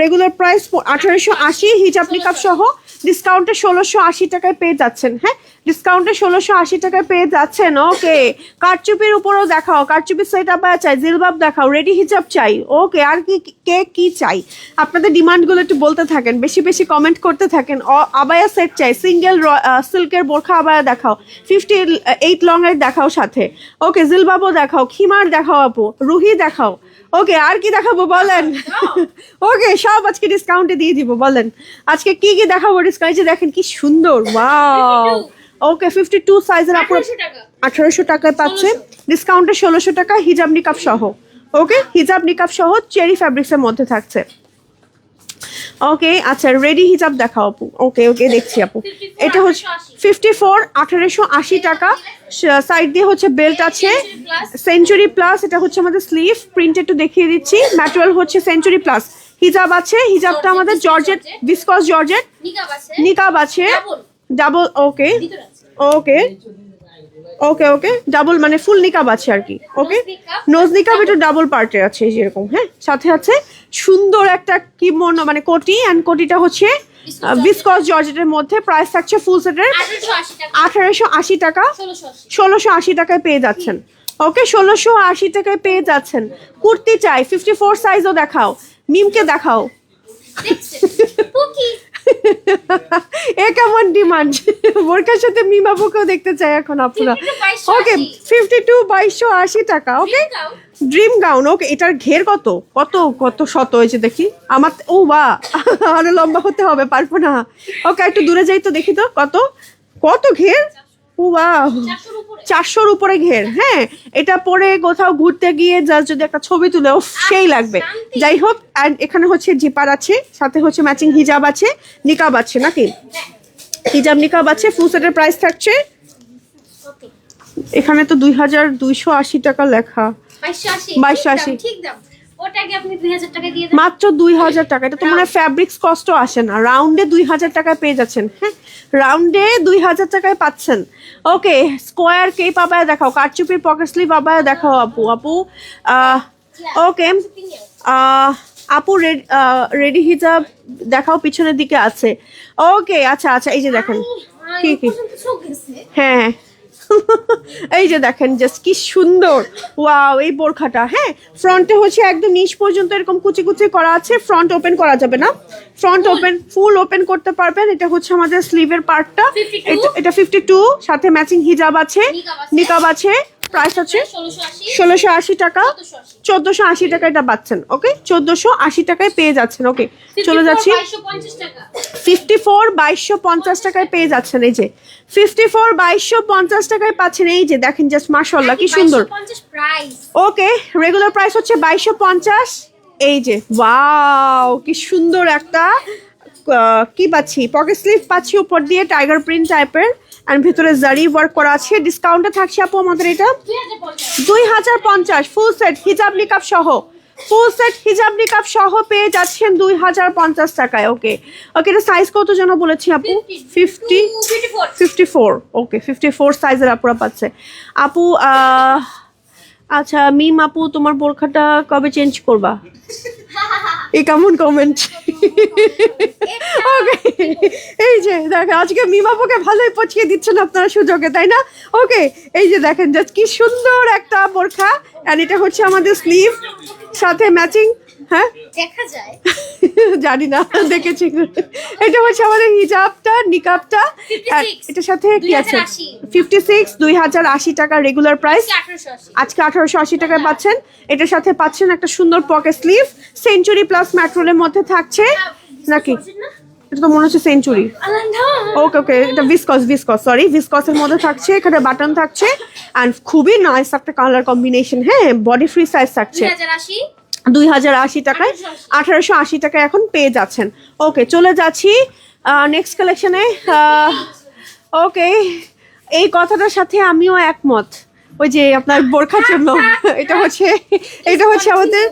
রেগুলার প্রাইস 1880 হিজাব নিকাব সহ, ডিসকাউন্টে 1680 টাকায় পেয়ে যাচ্ছেন। হ্যাঁ ডিসকাউন্টে 1680 টাকায় পেয়ে যাচ্ছেন। ওকে কারচুপির উপরেও দেখাও, কারচুপির সেট আপায়া চাই, জিলবাব দেখাও, রেডি হিজাব চাই। ওকে আর কি কে কি চাই আপনাদের ডিমান্ডগুলো একটু বলতে থাকেন, বেশি বেশি কমেন্ট করতে থাকেন। আবায়া সেট চাই, সিঙ্গেল সিল্কের বোরখা আবায়া দেখাও, 58 লং এর দেখাও সাথে। ওকে জিলবাবও দেখাও, খিমার দেখাও আপু, রুহি দেখাও। ওকে আর কি দেখাবো বলেন? ওকে সব আজকে ডিসকাউন্টে দিয়ে দিব, বলেন আজকে কি কি দেখাবো ডিসকাউন্টে? দেখেন কি সুন্দর, ওয়াও। ওকে 52 সাইজের আপুরা 1800 টাকায় পাচ্ছে, ডিসকাউন্টে 1600 টাকা হিজাব নিকাব সহ। ওকে হিজাব নিকাব সহ চেরি ফ্যাব্রিক্স এর মধ্যে থাকছে। ওকে আচ্ছা রেডি হিজাব দেখাও আপু। ওকে ওকে দেখছি আপু, এটা হচ্ছে 54 1880 টাকা, সাইড দিয়ে হচ্ছে বেল্ট আছে, সেঞ্চুরি প্লাস। এটা হচ্ছে আমাদের স্লিভ, প্রিন্ট একটু দেখিয়ে দিচ্ছি, ম্যাটেরিয়াল হচ্ছে সেঞ্চুরি প্লাস। হিজাব আছে, হিজাবটা আমাদের জর্জেট, ভিসকস জর্জেট, নিকাব আছে ডাবল। ওকে ওকে ওকে ওকে ডাবল মানে ফুল নিকাব আছে আর কি। ওকে নোজ নিকাব একটু ডাবল পার্টের আছে যেরকম। হ্যাঁ সাথে আছে সুন্দর একটা কি মানে কোটি, অ্যান্ড কোটিটা হচ্ছে ভিসকস জর্জেটের মধ্যে। প্রাইস থাকছে ফুল সেটের 1880 টাকা, 1680 টাকায় পেয়ে যাচ্ছেন। ওকে 1680 টাকায় পেয়ে যাচ্ছেন। কুর্তি চাই 54 সাইজও দেখাও, মিমকে দেখাও। এ কেমন ডিমান্ড, বোরকার সাথে মিমাবুকেও দেখতে চাই এখন আপনারা। ওকে 52 2280 টাকা। ওকে ড্রিম গাউন। ওকে এটার ঘের কত কত কত শত হয়েছে দেখি আমার। ও বা আরো লম্বা হতে হবে, পারবো না। ওকে একটু দূরে যাই তো দেখি তো কত কত ঘের। ও বা 400-র উপরে ঘের। হ্যাঁ এটা পরে কোথাও ঘুরতে গিয়ে জাস্ট যদি একটা ছবি তুলে সেই লাগবে। যাই হোক অ্যান্ড এখানে হচ্ছে জিপার আছে, সাথে হচ্ছে ম্যাচিং হিজাব আছে, নিকাব আছে নাকি? হিজাব নিকাব আছে। ফুল সেটের প্রাইস থাকছে এখানে তো 2280 টাকা লেখা, 2280 মাত্র 2000 টাকা। এটা তো মানে ফ্যাব্রিক্স কস্টও আসে না, রাউন্ডে 2000 টাকায় পেয়ে যাচ্ছেন। হ্যাঁ রাউন্ডে 2000 টাকায় পাচ্ছেন। ওকে স্কোয়ার কেপ আবায়া দেখাও, কারচুপির পকেট স্লিভ আবায়া দেখাও আপু। আপু ওকে আপু রেডি হিজাব দেখাও, পিছনের দিকে আছে। ওকে আচ্ছা আচ্ছা এই যে দেখেন কি কি। হ্যাঁ এই যে দেখেন জাস্ট কি সুন্দর, ওয়াও এই বোরখাটা। হ্যাঁ ফ্রন্টে হচ্ছে একদম নিচ পর্যন্ত এরকম কুচি কুচি করা আছে, ফ্রন্ট ওপেন করা যাবে না, ফ্রন্ট ওপেন ফুল ওপেন করতে পারবেন। এটা হচ্ছে আমাদের স্লিভের পার্টটা, এটা 52 সাথে ম্যাচিং হিজাব আছে, নিকাব আছে। প্রাইস আছে 1680 টাকা, 1480 টাকা এটা পাচ্ছেন। ওকে 1480 টাকায় পেয়ে যাচ্ছেন। ওকে চলে যাচ্ছি 54 2250 টাকায় পেয়ে যাচ্ছেন। এই যে 54 2250 টাকায় পাচ্ছেন। এই যে দেখেন জাস্ট মাশাআল্লাহ কি সুন্দর। ওকে রেগুলার প্রাইস হচ্ছে 2250। এই যে ওয়াও কি সুন্দর একটা কি পাচ্ছি, পকেট স্লিভ পাচ্ছি উপর দিয়ে টাইগার প্রিন্ট টাইপের, অ্যান্ড ভিতরে জারি ওয়ার্ক করা আছে। ডিসকাউন্টে থাকছে আপু আমাদের এটা 2050 ফুল সেট হিজাব নিকাব সহ, ফুল সেট হিজাব নিকাব সহ পেয়ে যাচ্ছেন 2050 টাকায়। ওকে ওকে, এটা সাইজ কত যেন বলেছি আপু? 54। ওকে 54 সাইজের আপুরা পাচ্ছে। আপু আচ্ছা মিম আপু, তোমার বোরখাটা কবে চেঞ্জ করবা? এই কেমন কমেন্ট। ওকে, এই যে দেখেন আজকে মিমাপুকে ভালোই পচিয়ে দিচ্ছেন আপনারা সুযোগে, তাই না? ওকে, এই যে দেখেন জাস্ট কি সুন্দর একটা বোরখা, এন্ড এটা হচ্ছে আমাদের স্লিভ সাথে ম্যাচিং। হ্যাঁ দেখা যায়, জানি না, দেখেছি। এটা হচ্ছে আমাদের হিজাবটা, নিকাবটা, আর 56 এটার সাথে কি আছে? 2080 56 2080 টাকা রেগুলার প্রাইস, 1880। আজকে 1880 টাকায় পাচ্ছেন। এটার সাথে পাচ্ছেন একটা সুন্দর পকেট স্লিভ, সেঞ্চুরি প্লাস ম্যাট্রোলের মধ্যে থাকছে নাকি? এটা তো মনে হচ্ছে সেঞ্চুরি। ওকে ওকে, এটা ভিসকস সরি, ভিসকসের মধ্যে থাকছে, এখানে বাটন থাকছে, অ্যান্ড খুবই নাইস একটা কালার কম্বিনেশন। হ্যাঁ, বডি ফ্রি সাইজ থাকছে 2080 টাকায়, 1880 টাকায় এখন পেয়ে যাচ্ছেন। ওকে, চলে যাচ্ছি নেক্সট কালেকশনে। ওকে, এই কথাটার সাথে আমিও একমত, ওই যে আপনার বোরখার জন্য। এটা হচ্ছে আমাদের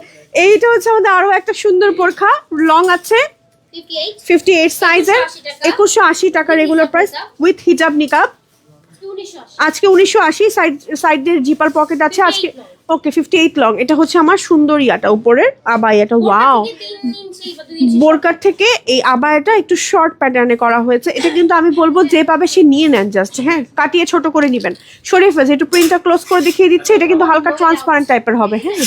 আরো একটা সুন্দর বোরখা, লং আছে 58 সাইজের, 2180 টাকা রেগুলার প্রাইস উইথ হিজাব নিকাব। আজকে 1980 সাইডের জিপার পকেট আছে আজকে। ওকে 58 লং, এটা হচ্ছে আমার সুন্দর ইয়াটা উপরের আবায়াটা। ওয়াও, বোরকার থেকে এই আবায়াটা একটু শর্ট প্যাটার্নে করা হয়েছে। এটা কিন্তু আমি বলবো যে পাবে সে নিয়ে নেন জাস্ট, হ্যাঁ কাটিয়ে ছোট করে নেবেন। সরিয়ে ফেলছে, একটু প্রিন্টটা ক্লোজ করে দেখিয়ে দিচ্ছে। এটা কিন্তু হালকা ট্রান্সপারেন্ট টাইপের হবে। হ্যাঁ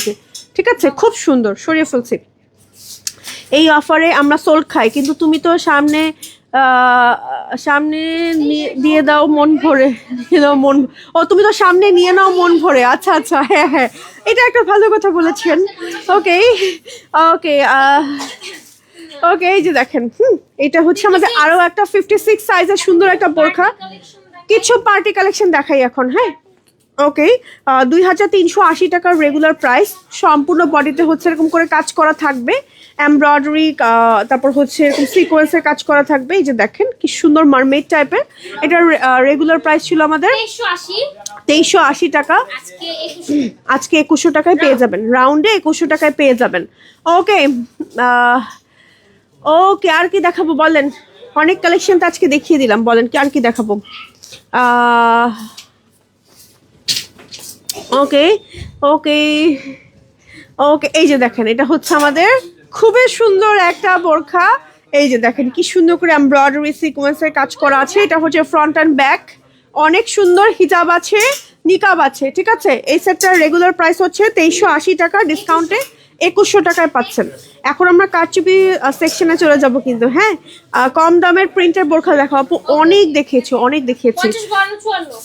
ঠিক আছে, খুব সুন্দর, সরিয়ে ফেলছি। এই অফারে আমরা সোল খাই, কিন্তু তুমি তো সামনে দিয়ে দাও মন ভরে, ও তুমি তো সামনে নিয়ে নাও মন ভরে। আচ্ছা আচ্ছা, হ্যাঁ হ্যাঁ, এটা একটা ভালো কথা বলেছেন। ওকে ওকে ওকে, এই যে দেখেন, এটা হচ্ছে আমাদের আরো একটা 56 সাইজের সুন্দর একটা বোরখা। কিছু পার্টি কালেকশন দেখাই এখন। হ্যাঁ ওকে, 2380 টাকার রেগুলার প্রাইস, সম্পূর্ণ বডিতে হচ্ছে এরকম করে কাজ করা থাকবে, এমব্রয়ডারি, তারপর হচ্ছে এরকম সিকোয়েন্সের কাজ করা থাকবে। এই যে দেখেন কি সুন্দর মারমেড টাইপের। এটার রেগুলার প্রাইস ছিল আমাদের 2380 টাকা, আজকে 2100 টাকায় পেয়ে যাবেন, রাউন্ডে 2100 টাকায় পেয়ে যাবেন। ওকে ওকে, আর কি দেখাবো বলেন? অনেক কালেকশন তো আজকে দেখিয়ে দিলাম, বলেন কি আর কি দেখাবো? ওকে ওকে ওকে, এই যে দেখেন, এটা হচ্ছে আমাদের খুবই সুন্দর একটা বোরখা। এই যে দেখেন কি সুন্দর করে এমব্রয়ডারি সিকোয়েন্সের কাজ করা আছে। এটা হচ্ছে ফ্রন্ট অ্যান্ড ব্যাক, অনেক সুন্দর হিজাব আছে, নিকাব আছে। ঠিক আছে, এই সেটটার রেগুলার প্রাইস হচ্ছে 2380 টাকা, ডিসকাউন্টে 2100 টাকায় পাচ্ছেন। এখন আমরা কারচুপি সেকশনে চলে যাব, কিন্তু হ্যাঁ কম দামের প্রিন্টের বোরখা দেখাবো। অনেক দেখিয়েছি 50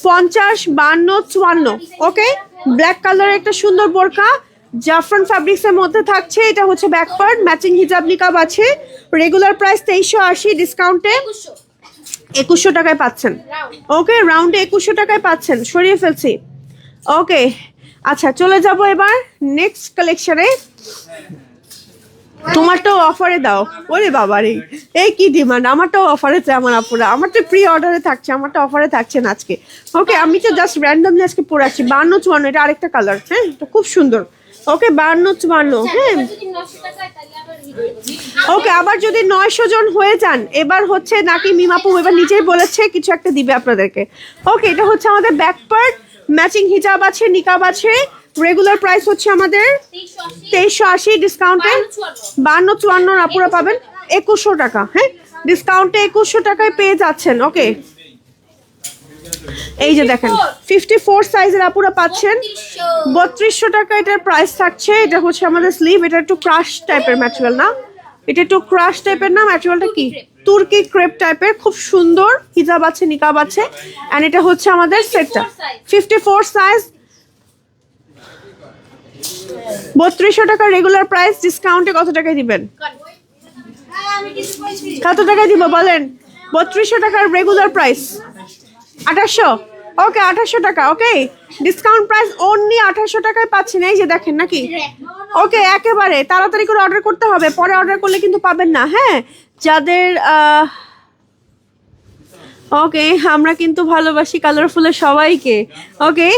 52 54। ওকে, ব্ল্যাক কালারের একটা সুন্দর বোরখা, জাফরান ফ্যাব্রিক্স এর মধ্যে থাকছে। এটা হচ্ছে ব্যাক পার্ট, ম্যাচিং হিজাব নিকাব আছে। রেগুলার প্রাইস 2380, ডিসকাউন্টে 2100 টাকায় পাচ্ছেন। ওকে, রাউন্ডে 2100 টাকায় পাচ্ছেন, সরিয়ে ফেলছি। ওকে আচ্ছা, চলে যাব এবার নেক্সট কালেকশনে। তোমারটাও অফারে দাও, ওরে বাবা রে, এই কি ডিমান্ড! আমারটাও অফারে চাই আমার আপুরা, আমারটা প্রি অর্ডারে থাকছে, আমারটা অফারে থাকছে না আজকে। ওকে, আমি তো জাস্ট র্যান্ডমলি আজকে পরে আসছি। 52 54, এটা আরেকটা কালার। হ্যাঁ, এটা খুব সুন্দর। ওকে 52 54। হ্যাঁ ওকে, আবার যদি 900 জন হয়ে যান, এবার হচ্ছে নাকি মিমাপু এবার নিজেই বলেছে কিছু একটা দিবে আপনাদেরকে। ওকে, এটা হচ্ছে আমাদের ব্যাক পার্ট, ম্যাচিং হিজাব আছে, নিকাব আছে। রেগুলার প্রাইস হচ্ছে আমাদের 2380, ডিসকাউন্টে 52 54 আপুরা পাবেন 2100 টাকা। হ্যাঁ, ডিসকাউন্টে 2100 টাকায় পেয়ে যাচ্ছেন। ওকে, এই যে দেখেন 54 সাইজের আপুরা পাচ্ছেন 3200 টাকা এটার প্রাইস থাকছে। এটা হচ্ছে আমাদের স্লিভ, এটা একটু ক্রাশ টাইপের ম্যাটেরিয়াল না, এটা একটু ক্রাশ টাইপের না, ম্যাটেরিয়ালটা কি তুর্কি ক্রেপ টাইপের, খুব সুন্দর হিজাব আছে, নিকাব আছে। এন্ড এটা হচ্ছে আমাদের সেটটা 54 সাইজ, 3200 টাকা রেগুলার প্রাইস, ডিসকাউন্টে কত টাকায় দিবেন? কত টাকায় দিব বলেন? 3200 টাকার রেগুলার প্রাইস 2800, ওকে 2800 টাকা। ওকে ডিসকাউন্ট প্রাইস অনলি 2800 টাকায় পাচ্ছেন, এই যে দেখেন নাকি। ওকে একেবারে তাড়াতাড়ি করে অর্ডার করতে হবে, পরে অর্ডার করলে কিন্তু পাবেন না। হ্যাঁ যাদের ওকে আমরা কিন্তু ভালোবাসি কালারফুলের সবাইকে। ওকে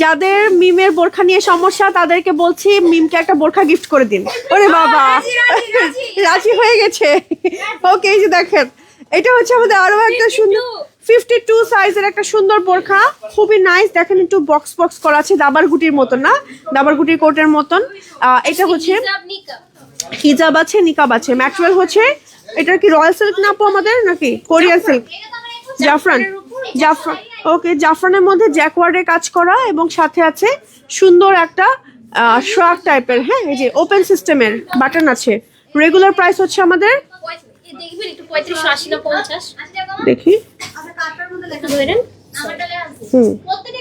যাদের মিমের বোরখা নিয়ে সমস্যা তাদেরকে বলছি মিমকে একটা বোরখা গিফট করে দিন। ওরে বাবা রাজি হয়ে গেছে। ওকে এই যে দেখেন এটা হচ্ছে আমাদের আরো একটা সুন্দর 52 সাইজের একটা সুন্দর বোরখা, খুবই নাইস। দেখেন একটু বক্স বক্স করা আছে, দাবার গুটির মতন না, দাবার গুটির কোটের মতন। এটা হচ্ছে হিজাব আছে, নিকাব আছে, ম্যাটেরিয়াল হচ্ছে এটা কি রয়্যাল সিল্ক না আপু আমাদের নাকি কোরিয়ান সিল্ক? জাফরান, জাফরান। ওকে জাফরানের মধ্যে জ্যাকওয়ার্ডের কাজ করা এবং সাথে আছে সুন্দর একটা শ্রাগ টাইপের। হ্যাঁ এই যে ওপেন সিস্টেমের বাটন আছে। রেগুলার প্রাইস হচ্ছে আমাদের দেখি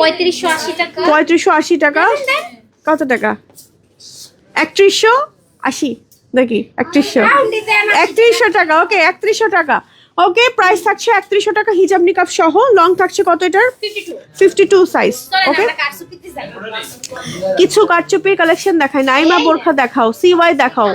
3580 টাকা। কত টাকা? 3180 নাকি 3100 টাকা। ওকে 3100 টাকা। ওকে প্রাইস থাকছে 3100 টাকা হিজাব নিকাব সহ। লং থাকছে কত এটার? 52 সাইজ। ওকে কিছু কারচুপির কালেকশন দেখায়, নাইমা বোরখা দেখাও, সিওয়াই দেখাও।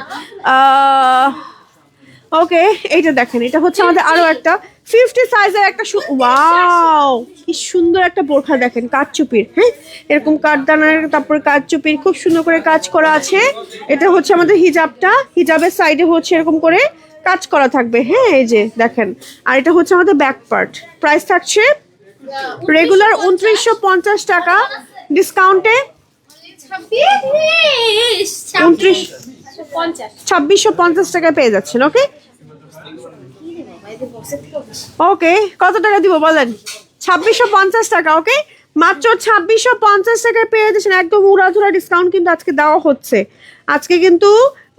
ওকে এইটা দেখেন, এটা হচ্ছে আমাদের আরো একটা 50 সাইজের একটা ওয়াও কি সুন্দর একটা বোরখা দেখেন কারচুপির। হ্যাঁ এরকম কাঠদানার তারপরে কারচুপির খুব সুন্দর করে কাজ করা আছে। এটা হচ্ছে আমাদের হিজাবটা, হিজাবের সাইডে হচ্ছে এরকম করে কাজ করা থাকবে। হ্যাঁ এই যে দেখেন, আর এটা হচ্ছে আমাদের ব্যাক পার্ট। প্রাইস থাকছে রেগুলার 2950 টাকা, ডিসকাউন্টে 2650 টাকায় পেয়ে যাচ্ছেন। ওকে ওকে কত টাকা দিব বলেন? 2650 টাকা। ওকে মাত্র 2650 টাকায় পেয়ে যাচ্ছেন, একদম উড়াধুরা ডিসকাউন্ট কিন্তু আজকে দেওয়া হচ্ছে। আজকে কিন্তু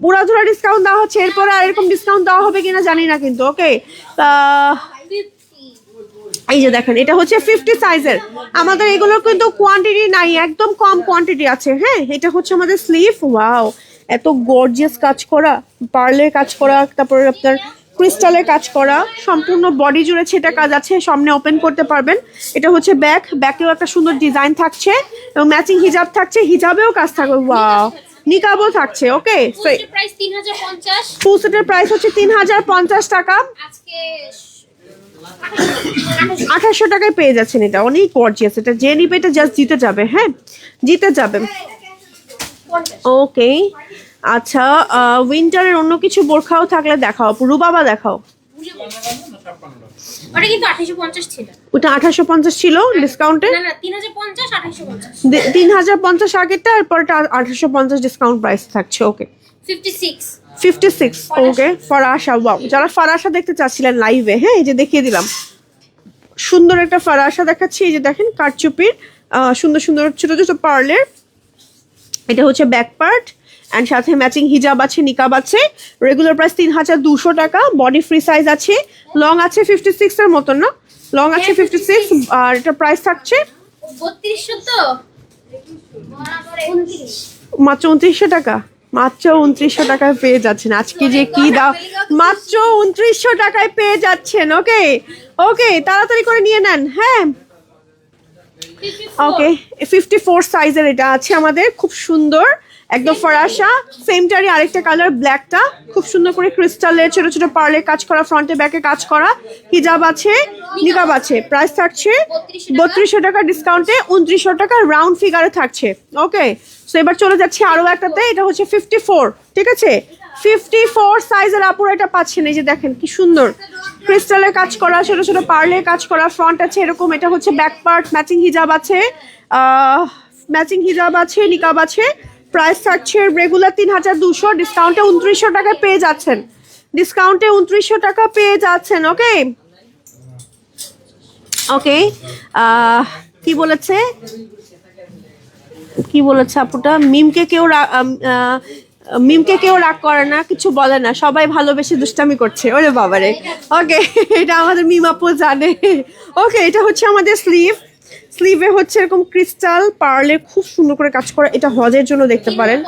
উড়াধুরা ডিসকাউন্ট দেওয়া হচ্ছে, এরপরে আর এরকম ডিসকাউন্ট দেওয়া হবে কিনা জানি না কিন্তু। ওকে এই যে দেখেন এটা হচ্ছে 50 সাইজের। আমাদের এগুলোর কিন্তু কোয়ান্টিটি নাই, একদম কম কোয়ান্টিটি আছে। হ্যাঁ এটা হচ্ছে আমাদের স্লিভ। ওয়াও এত গর্জিয়াস কাজ করা, পার্লের কাজ করা, তারপরে আপনার ক্রিস্টালের কাজ করা, সম্পূর্ণ বডি জুড়ে ছেটা কাজ আছে, সামনে ওপেন করতে পারবেন। এটা হচ্ছে ব্যাক, ব্যাকেও একটা সুন্দর ডিজাইন থাকছে এবং ম্যাচিং হিজাব থাকছে, হিজাবেও কাজ থাকবে। ওয়াও নিকাবও থাকছে। ওকে ফুল সেটের প্রাইস হচ্ছে 3050 টাকা, 2800 টাকায় পেয়ে যাচ্ছেন। এটা অনেক গর্জিয়াস, এটা যে নিবে এটা জাস্ট জিতে যাবে। হ্যাঁ জিতে যাবে। ওকে আচ্ছা উইন্টারের অন্য কিছু বোরখাও থাকলে দেখাও, রুবাবা দেখাও। ওটা কিন্তু 2850 ছিল। ওটা 2850 ছিল ডিসকাউন্টে? না না 3050 2850। 3050 আগেরটা, এরপরটা 2850 ডিসকাউন্ট প্রাইস থাকছে। ওকে 56। ওকে ফরাসা। ওয়াও যারা ফরাসা দেখতে চাচ্ছিলেন লাইভে, হ্যাঁ এই যে দেখিয়ে দিলাম সুন্দর একটা ফরাসা দেখাচ্ছি। এই যে দেখেন কারচুপির সুন্দর সুন্দর ছোট ছোট পার্লের। এটা হচ্ছে ব্যাক পার্ট অ্যান্ড সাথে ম্যাচিং হিজাব আছে, নিকাব আছে। রেগুলার প্রাইস 3200 টাকা। বডি ফ্রি সাইজ আছে, লং আছে 56 এর মতন না, লং আছে 56 আর এটা প্রাইস থাকছে 3200 তো মাত্র 2900 টাকা। মাত্র 2900 টাকায় পেয়ে যাচ্ছেন। আজকে যে কি দাও, মাত্র 2900 টাকায় পেয়ে যাচ্ছেন। ওকে ওকে তাড়াতাড়ি করে নিয়ে নেন। হ্যাঁ ওকে 54 সাইজের এটা আছে আমাদের, খুব সুন্দর একদম ফরাসা। সেমটারই আরেকটা কালার ব্ল্যাকটা, খুব সুন্দর করে ক্রিস্টালের ছোট ছোট পার্লের কাজ করা, ফ্রন্টে ব্যাকে কাজ করা, হিজাব আছে, নিকাব আছে। প্রাইস থাকছে 3200 টাকা, ডিসকাউন্টে 2900 টাকা, রাউন্ড ফিগারে থাকছে। ওকে সো এবার চলে যাচ্ছি আরো একটাতে, এটা হচ্ছে 54। ঠিক আছে 54 সাইজের আপুরা এটা পাচ্ছেন। এই যে দেখেন কি সুন্দর ক্রিস্টালের কাজ করা, ছোট ছোট পার্লের কাজ করা, ফ্রন্ট আছে এরকম। এটা হচ্ছে ব্যাক পার্ট, ম্যাচিং হিজাব আছে, নিকাব আছে। প্রাইস থাকছে রেগুলার 3200, ডিসকাউন্টে 2900 টাকা পেয়ে যাচ্ছেন। ডিসকাউন্টে 2900 টাকা পেয়ে যাচ্ছেন। ওকে ওকে কি বলেছে আপুটা? মিমকে কেউ রাগ করে না, কিছু বলে না, সবাই ভালোবেসে দুষ্টামি করছে। ওরে বাবারে। ওকে এটা আমাদের মিম আপু জানে। ওকে এটা হচ্ছে আমাদের স্লিভে হচ্ছে এরকম ক্রিস্টাল পার্লের খুব সুন্দর করে কাজ করা। এটা হজের জন্য দেখতে পারেন।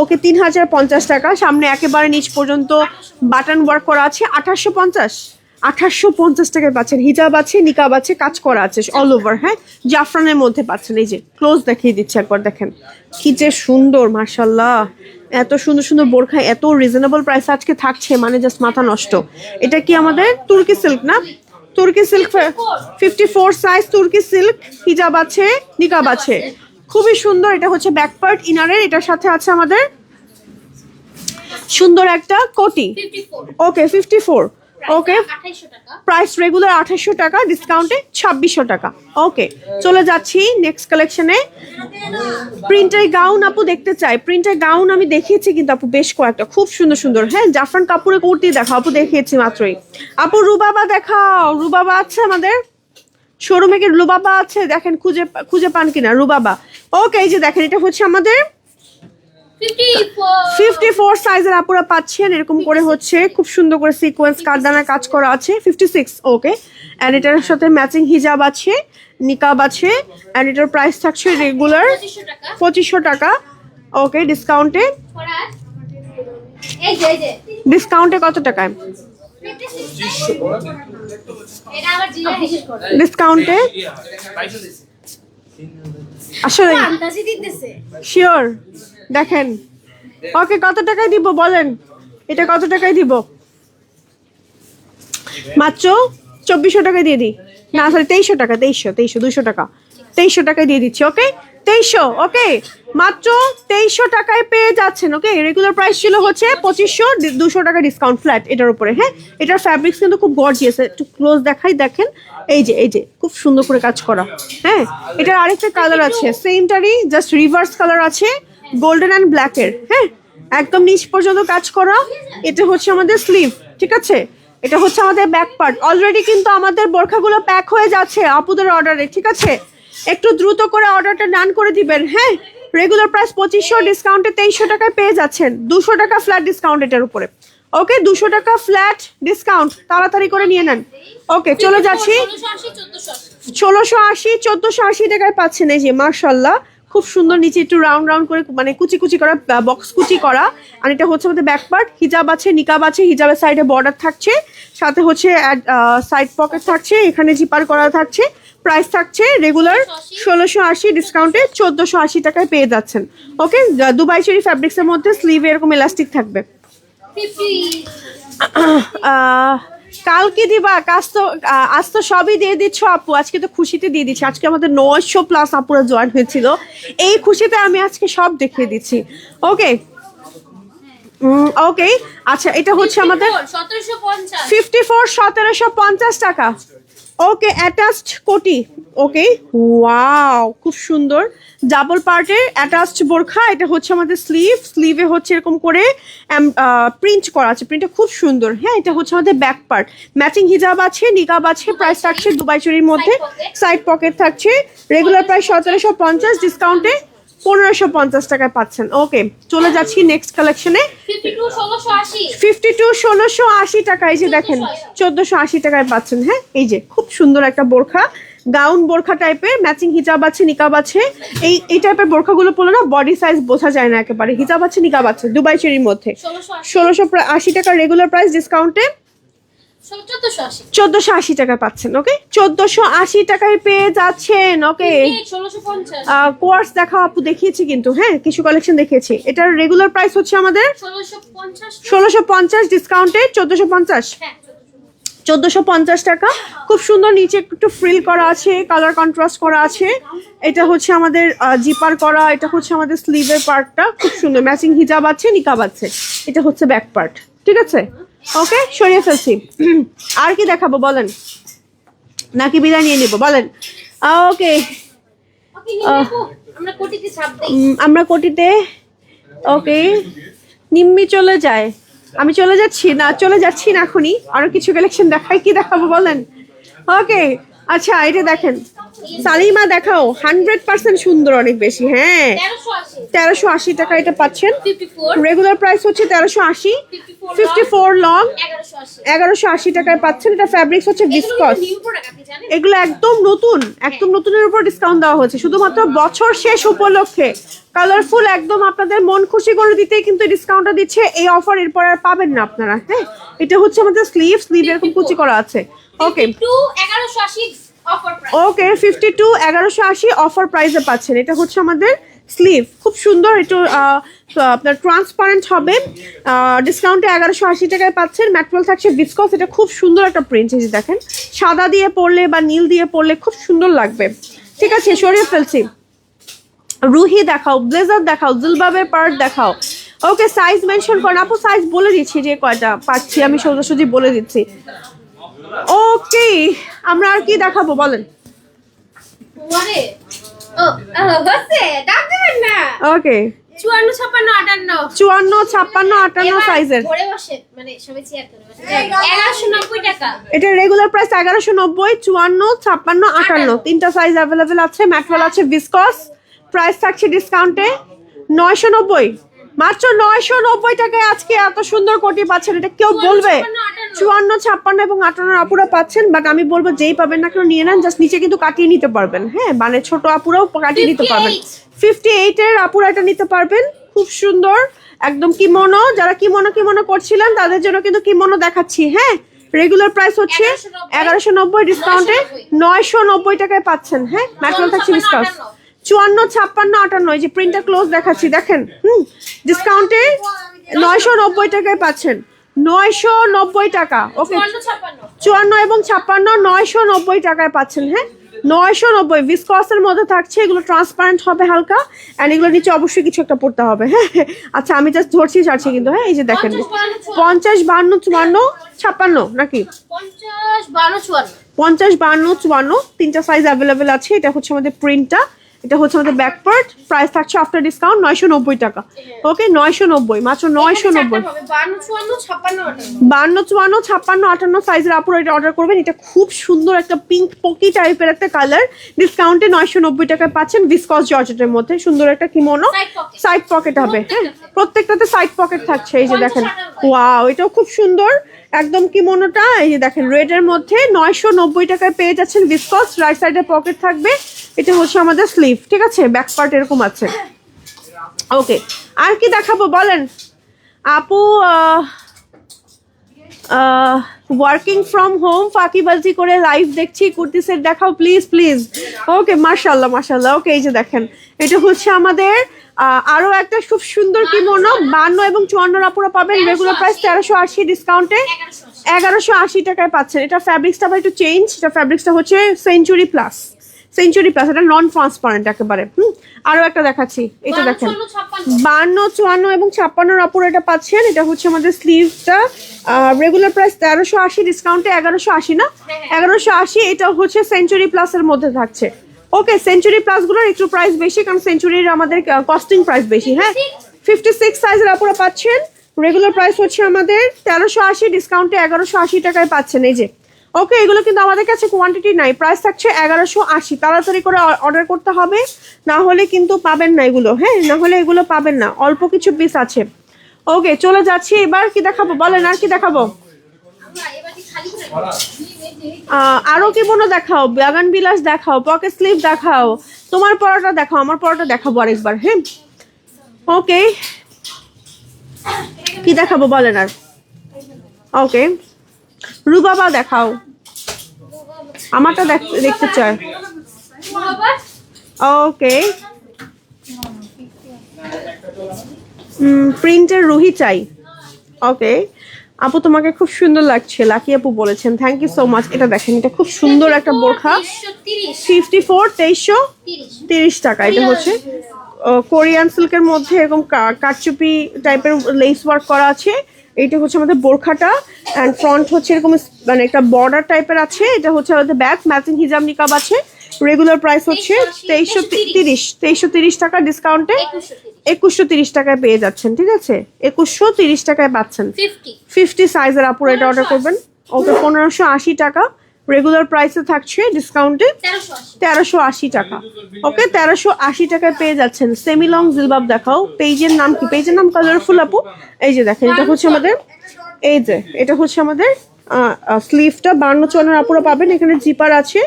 ওকে 3050 টাকা। সামনে একেবারে নিচ পর্যন্ত বাটন ওয়ার্ক করা আছে। 2850 1850 টাকায় পাচ্ছেন। হিজাব আছে, নিকাব আছে, কাজ করা আছে অল ওভার। হ্যাঁ, জাফরানের মধ্যে পাচ্ছেন। এই যে ক্লোজ দেখিয়ে দিচ্ছে একবার, দেখেন কি যে সুন্দর, মাশাল্লাহ। এত সুন্দর সুন্দর বোরখা এত রিজনেবল প্রাইস আজকে থাকছে, মানে জাস্ট মাথা নষ্ট। এটা কি আমাদের তুর্কি সিল্ক না? তুর্কি সিল্ক 54 সাইজ তুর্কি সিল্ক। হিজাব আছে, নিকাব আছে, খুবই সুন্দর। এটা হচ্ছে ব্যাক পার্ট ইনারের, এটার সাথে আছে আমাদের সুন্দর একটা কোটি। ওকে 54। ওকে, প্রাইস রেগুলার 2800 টাকা, ডিসকাউন্টে 2600 টাকা। ওকে, চলে যাচ্ছি নেক্সট কালেকশনে। প্রিন্টের গাউন আপু দেখতে চাই। প্রিন্টের গাউন আমি দেখিয়েছি কিন্তু আপু বেশ কয়েকটা, খুব সুন্দর সুন্দর। হ্যাঁ, জাফরান কাপুরের কুর্তি দেখাও আপু, দেখিয়েছি মাত্রই। আপু রুবাবা দেখাও, রুবাবা আছে আমাদের শোরুমে কি? রুবাবা আছে, দেখেন খুঁজে পান কিনা রুবাবা। ওকে, এই যে দেখেন, এটা হচ্ছে আমাদের 54 সাইজের আপুরা পাচ্ছেন। এরকম করে হচ্ছে খুব সুন্দর করে সিকোয়েন্স কাটদানার কাজ করা আছে। 56। ওকে, এন্ড এটার সাথে ম্যাচিং হিজাব আছে, নিকাব আছে, এন্ড এটার প্রাইস থাকছে রেগুলার 2500 টাকা। ওকে, ডিসকাউন্টে কত টাকায়? ডিসকাউন্টে আসলে শিওর দেখেন। ওকে, কত টাকায় দিব বলেন? এটা কত টাকায় দিব? মাত্র 2400 টাকায় দিয়ে দিই। না সরি, 2300 টাকা। 200 টাকা, 2300 টাকায় দিয়ে দিচ্ছি। ওকে, 2300। ওকে, মাত্র 2300 টাকায় পেয়ে যাচ্ছেন। ওকে, রেগুলার প্রাইস ছিল হচ্ছে 2500, 200 টাকা ডিসকাউন্ট ফ্ল্যাট এটার উপরে। হ্যাঁ, এটার ফ্যাব্রিক্স কিন্তু খুব গর্জিয়াস। একটু ক্লোজ দেখাই, দেখেন এই যে খুব সুন্দর করে কাজ করা। হ্যাঁ, এটার আরেকটা কালার আছে সেমটারই, জাস্ট রিভার্স কালার আছে, গোল্ডেন অ্যান্ড ব্ল্যাকের। হ্যাঁ, একদম নিচ পর্যন্ত কাজ করা। এটা হচ্ছে আমাদের স্লিভ, ঠিক আছে? এটা হচ্ছে আমাদের ব্যাক পার্ট। অলরেডি কিন্তু আমাদের বোরখাগুলো প্যাক হয়ে যাচ্ছে আপুদের অর্ডারে, ঠিক আছে? একটু দ্রুত করে অর্ডারটা ডান করে দিবেন। হ্যাঁ, রেগুলার প্রাইস 2500, ডিসকাউন্টে 2300 টাকায় পেয়ে যাচ্ছেন। 200 টাকা ফ্ল্যাট ডিসকাউন্ট এটার উপরে। ওকে, 200 টাকা ফ্ল্যাট ডিসকাউন্ট, তাড়াতাড়ি করে নিয়ে নেন। ওকে, চলে যাচ্ছি। 1680, 1480 টাকায় পাচ্ছেন। এই যে মাশাআল্লাহ, খুব সুন্দর। নিচে একটু রাউন্ড রাউন্ড করে মানে কুচি কুচি করা, বক্স কুচি করা। আর এটা হচ্ছে আমাদের ব্যাক পার্ট। হিজাব আছে, নিকাব আছে, হিজাবের সাইডে বর্ডার থাকছে, সাথে হচ্ছে সাইড পকেট থাকছে, এখানে জিপার করা থাকছে। প্রাইস থাকছে রেগুলার 1680, ডিসকাউন্টে 1480 টাকায় পেয়ে যাচ্ছেন। ওকে, দুবাই চেরি ফ্যাব্রিক্সের মধ্যে স্লিভে এরকম ইলাস্টিক থাকবে। কালকে দিবা কাজ তো? আজ তো সবই দিয়ে দিচ্ছ আপু, আজকে তো খুশিতে দিয়ে দিচ্ছি। আজকে আমাদের 900+ আপুরা জয়েন হয়েছিল, এই খুশিতে আমি আজকে সব দেখিয়ে দিচ্ছি। ওকে ওকে, আচ্ছা, এটা হচ্ছে আমাদের 54, 1750 টাকা। ওকে, অ্যাটাচড কোটি। ওকে, ওয়াও, খুব সুন্দর ডাবল পার্টের অ্যাটাচড বোরখা। এটা হচ্ছে আমাদের স্লিভে হচ্ছে এরকম করে প্রিন্ট করা আছে, প্রিন্টটা খুব সুন্দর। হ্যাঁ, এটা হচ্ছে আমাদের ব্যাক পার্ট। ম্যাচিং হিজাব আছে, নিকাব আছে, প্রাইস থাকছে দুবাই চুরির মধ্যে, সাইড পকেট থাকছে। রেগুলার প্রাইস 1750, ডিসকাউন্টে 1550 টাকায় পাচ্ছেন। ওকে, চলে যাচ্ছি নেক্সট কালেকশনে। 52 1680 টাকা। এই যে দেখেন 1480 টাকায় পাচ্ছেন। হ্যাঁ, এই যে খুব সুন্দর একটা বোরখা, গাউন বোরখা টাইপের, ম্যাচিং হিজাব আছে, নিকাব আছে। এই টাইপের বোরখাগুলো পড়লে না বডি সাইজ বোঝা যায় না একেবারে। হিজাব আছে, নিকাব আছে, দুবাই চেরির মধ্যে 1680 টাকা রেগুলার প্রাইস, ডিসকাউন্টে 1480 টাকায় পাচ্ছেন। ওকে, 1480 টাকায় পেয়ে যাচ্ছেন। ওকে, কোয়ার্স দেখাও আপু, দেখিয়েছি কিন্তু। হ্যাঁ, কিছু কালেকশন দেখিয়েছি। এটার রেগুলার প্রাইস হচ্ছে আমাদের 1650, ডিসকাউন্টে 1450। 1450 টাকা। খুব সুন্দর, নিচে একটু ফ্রিল করা আছে, কালার কন্ট্রাস্ট করা আছে। এটা হচ্ছে আমাদের জিপার করা, এটা হচ্ছে আমাদের স্লিভের পার্টটা, খুব সুন্দর। ম্যাচিং হিজাব আছে, নিকাব আছে, এটা হচ্ছে ব্যাক পার্ট, ঠিক আছে? ওকে, সরিয়ে ফেলছি। আর কি দেখাবো বলেন, নাকি বিদায় নিয়ে নিব বলেন? ওকে, আমরা কোটিতে। ওকে, নিম্মি চলে যায়, আমি চলে যাচ্ছি না এখনই। আরো কিছু কালেকশন দেখাই, কি দেখাবো বলেন? ওকে, আচ্ছা, এটা দেখেন সালিমা, দেখাও। 100% সুন্দর, অনেক বেশি। হ্যাঁ, 1380 টাকা এটা পাচ্ছেন। রেগুলার প্রাইস হচ্ছে 1380, 54 লং 1180 টাকায় পাচ্ছেন। এটা ফ্যাব্রিক্স হচ্ছে ভিসকস। এগুলো একদম নতুনের উপর ডিসকাউন্ট দেওয়া হচ্ছে শুধুমাত্র বছর শেষ উপলক্ষে। কালারফুল, একদম আপনাদের মন খুশি করে দিতেই কিন্তু ডিসকাউন্টটা দিচ্ছে। এই অফার এরপর আর পাবেন না আপনারা। হ্যাঁ, এটা হচ্ছে আমাদের স্লিভ এরকম কুচি করা আছে। ওকে 1180 অফার প্রাইস। ওকে 52 1180 অফার প্রাইসে পাচ্ছেন। এটা হচ্ছে আমাদের স্লিভ, খুব সুন্দর। একটু আপনার ট্রান্সপারেন্ট হবে, ডিসকাউন্টে 1180 টাকায় পাচ্ছেন। ম্যাটেরিয়াল থাকছে ভিসকস, এটা খুব সুন্দর একটা প্রিন্ট। এই যে দেখেন, সাদা দিয়ে পরলে বা নীল দিয়ে পরলে খুব সুন্দর লাগবে। ঠিক আছে, সরিয়ে ফেলছি। রুহি দেখাও, ব্লেজার দেখাও, জিলবাবের পার্ট দেখাও। ওকে সাইজ মেনশন করেন আপু, সাইজ বলে দিচ্ছি যে কয়টা পাচ্ছি আমি, সোজাসুজি বলে দিচ্ছি। ওকে, আমরা আর কি দেখাবো বলেন? ওরে ও হচ্ছে দাম দেবেন না। ওকে 54 56 58 54 56 58 সাইজের। ঘরে বসে মানে সবাই চেয়ার করে বসে 1190 টাকা। এটা রেগুলার প্রাইস 1190, 54 56 58 তিনটা সাইজ অ্যাভেলেবেল আছে। ম্যাটেরিয়াল আছে ভিসকস, প্রাইস থাকছে ডিসকাউন্টে 990, মাত্র 990 টাকায় আজকে এত সুন্দর কোটি পাচ্ছেন। এটা কেউ বলবে 54 56 এবং 58 আপুরা পাচ্ছেন, বাট আমি বলবো যেই পাবেন না কেন নিয়ে নেন, জাস্ট নিচে কিন্তু কাটিয়ে নিতে পারবেন। হ্যাঁ, মানে ছোট আপুরাও কাটিয়ে নিতে পারবেন। 58 এর আপুরা এটা নিতে পারবেন, খুব সুন্দর একদম কিমোনো। যারা কিমোনো করছিলেন তাদের জন্য কিন্তু কিমোনো দেখাচ্ছি। হ্যাঁ, রেগুলার প্রাইস হচ্ছে 1190, ডিসকাউন্টে 990 টাকায় পাচ্ছেন। হ্যাঁ, ম্যাটেরিয়াল থাকছে ভিসকস। 54 56 58 এই যে প্রিন্টটা ক্লোজ দেখাচ্ছি, দেখেন। ডিসকাউন্টে 990 টাকায় পাচ্ছেন, 990 টাকা। ওকে 54 এবং 56 990 টাকায় পাচ্ছেন। হ্যাঁ, 990 ভিসকসের মধ্যে থাকছে। এগুলো ট্রান্সপারেন্ট হবে হালকা, এন্ড এগুলো নিচে অবশ্যই কিছু একটা পড়তে হবে। হ্যাঁ, আচ্ছা আমি জাস্ট ধরছি ছাড়ছি কিন্তু। হ্যাঁ, এই যে দেখেন 50 52 54 56 নাকি 50 52 54 50 52 54 তিনটা সাইজ অ্যাভেলেবেল আছে। এটা হচ্ছে আমাদের প্রিন্টটা, এটা হচ্ছে আমাদের ব্যাক পার্ট। প্রাইস থাকছে আফটার ডিসকাউন্ট 990 টাকা। ওকে 990, মাত্র 990। 52 54 52 54 58 সাইজের আপুরা এটা অর্ডার করবেন। এটা খুব সুন্দর একটা পিঙ্ক পকি টাইপের একটা কালার, ডিসকাউন্টে 990 টাকায় পাচ্ছেন। ভিসকস জর্জেটের মধ্যে সুন্দর একটা কিমোনো, সাইড পকেট হবে। হ্যাঁ, প্রত্যেকটাতে সাইড পকেট থাকছে। এই যে দেখেন, ওয়াও, এটাও খুব সুন্দর একদম কিমোনোটা। এই যে দেখেন রেড এর মধ্যে 990 টাকায় পেয়ে যাচ্ছেন ভিসকস। রাইট সাইডে পকেট থাকবে। এটা হচ্ছে আমাদের স্লিভ। ঠিক আছে, ব্যাক পার্ট এরকম আছে। ওকে, আর কি দেখাবো বলেন আপু? ওয়ার্কিং ফ্রম হোম ফাঁকিবাজি করে লাইভ দেখছি, কুর্তি সেট দেখাও প্লিজ প্লিজ। ওকে, মাশাআল্লাহ মাশাআল্লাহ। ওকে, এই যে দেখেন, এটা হচ্ছে আমাদের আরো একটা খুব সুন্দর কিমোনো। 52 এবং 54 আপুরা পাবেন। রেগুলার প্রাইস 1380, ডিসকাউন্টে 1180 টাকায় পাচ্ছেন। এটা ফ্যাব্রিক্সটা একটু চেঞ্জ, এটা ফ্যাব্রিক্সটা হচ্ছে সেঞ্চুরি প্লাস, এটা নন ট্রান্সপারেন্ট একেবারে। আরো একটা দেখাচ্ছি, এটা দেখেন 52 54 এবং 56 আপুর এটা পাচ্ছেন। এটা হচ্ছে আমাদের স্লিভটা। রেগুলার প্রাইস 1380, ডিসকাউন্টে 1180 না 1180। এটা হচ্ছে সেঞ্চুরি প্লাসের মধ্যে থাকছে। ওকে, সেঞ্চুরি প্লাস গুলোর একটু প্রাইস বেশি, কারণ সেঞ্চুরির আমাদের কস্টিং প্রাইস বেশি। হ্যাঁ, 56 সাইজের আপুরা পাচ্ছেন। রেগুলার প্রাইস হচ্ছে আমাদের 1380, ডিসকাউন্টে 1180 টাকায় পাচ্ছেন। এই যে ওকে, এগুলো কিন্তু আমাদের কাছে কোয়ান্টিটি নাই, প্রাইস থাকছে 1180। তাড়াতাড়ি করে অর্ডার করতে হবে, না হলে কিন্তু পাবেন না এগুলো। হ্যাঁ, না হলে এগুলো পাবেন না, অল্প কিছু পিস আছে। ওকে, চলে যাচ্ছি। এবার কি দেখাবো বলেন? আর কি দেখাবো? আরো কি মনে দেখাও, বাগান বিলাস দেখাও, পকেট স্লিভ দেখাও, তোমার পরোটা দেখাও, আমার পরোটা দেখাবো আরেকবার। হ্যাঁ, ওকে, কি দেখাবো বলেন আর? ওকে, রুবাবা দেখাও, আমারটা দেখতে চাই। ওকে, প্রিন্টের রুহি চাই। ওকে আপু, তোমাকে খুব সুন্দর লাগছে, লাকি আপু বলেছেন, থ্যাংক ইউ সো মাচ। এটা দেখেন, এটা খুব সুন্দর একটা বোরখা। 54 2330 টাকা। এটা হচ্ছে কোরিয়ান সিল্কের মধ্যে এরকম কারচুপি টাইপের লেস ওয়ার্ক করা আছে। এইটা হচ্ছে আমাদের বোরখাটা, অ্যান্ড ফ্রন্ট হচ্ছে এরকম মানে একটা বর্ডার টাইপের আছে। এটা হচ্ছে আমাদের ব্যাক, ম্যাচিং হিজাব নিকাব আছে। রেগুলার প্রাইস হচ্ছে 2330 টাকা, ডিসকাউন্টে 2130 টাকায় পেয়ে যাচ্ছেন। ঠিক আছে, 2130 টাকায় পাচ্ছেন। 50 সাইজের আপুরা এটা অর্ডার করবেন। ওকে, 1580 টাকা। রেগুলার প্রাইসে থাকছে, ডিসকাউন্টে 1380 টাকা। ওকে, 1380 টাকায় পেয়ে যাচ্ছেন। সেমি লং জিলবাব দেখাও। পেজের নাম কি? পেজের নাম কালারফুল আপু। এই যে দেখেন, এটা হচ্ছে আমাদের, এই যে এটা হচ্ছে আমাদের স্লিভটা। 52 54 আপুরা পাবেন। এখানে জিপার আছে,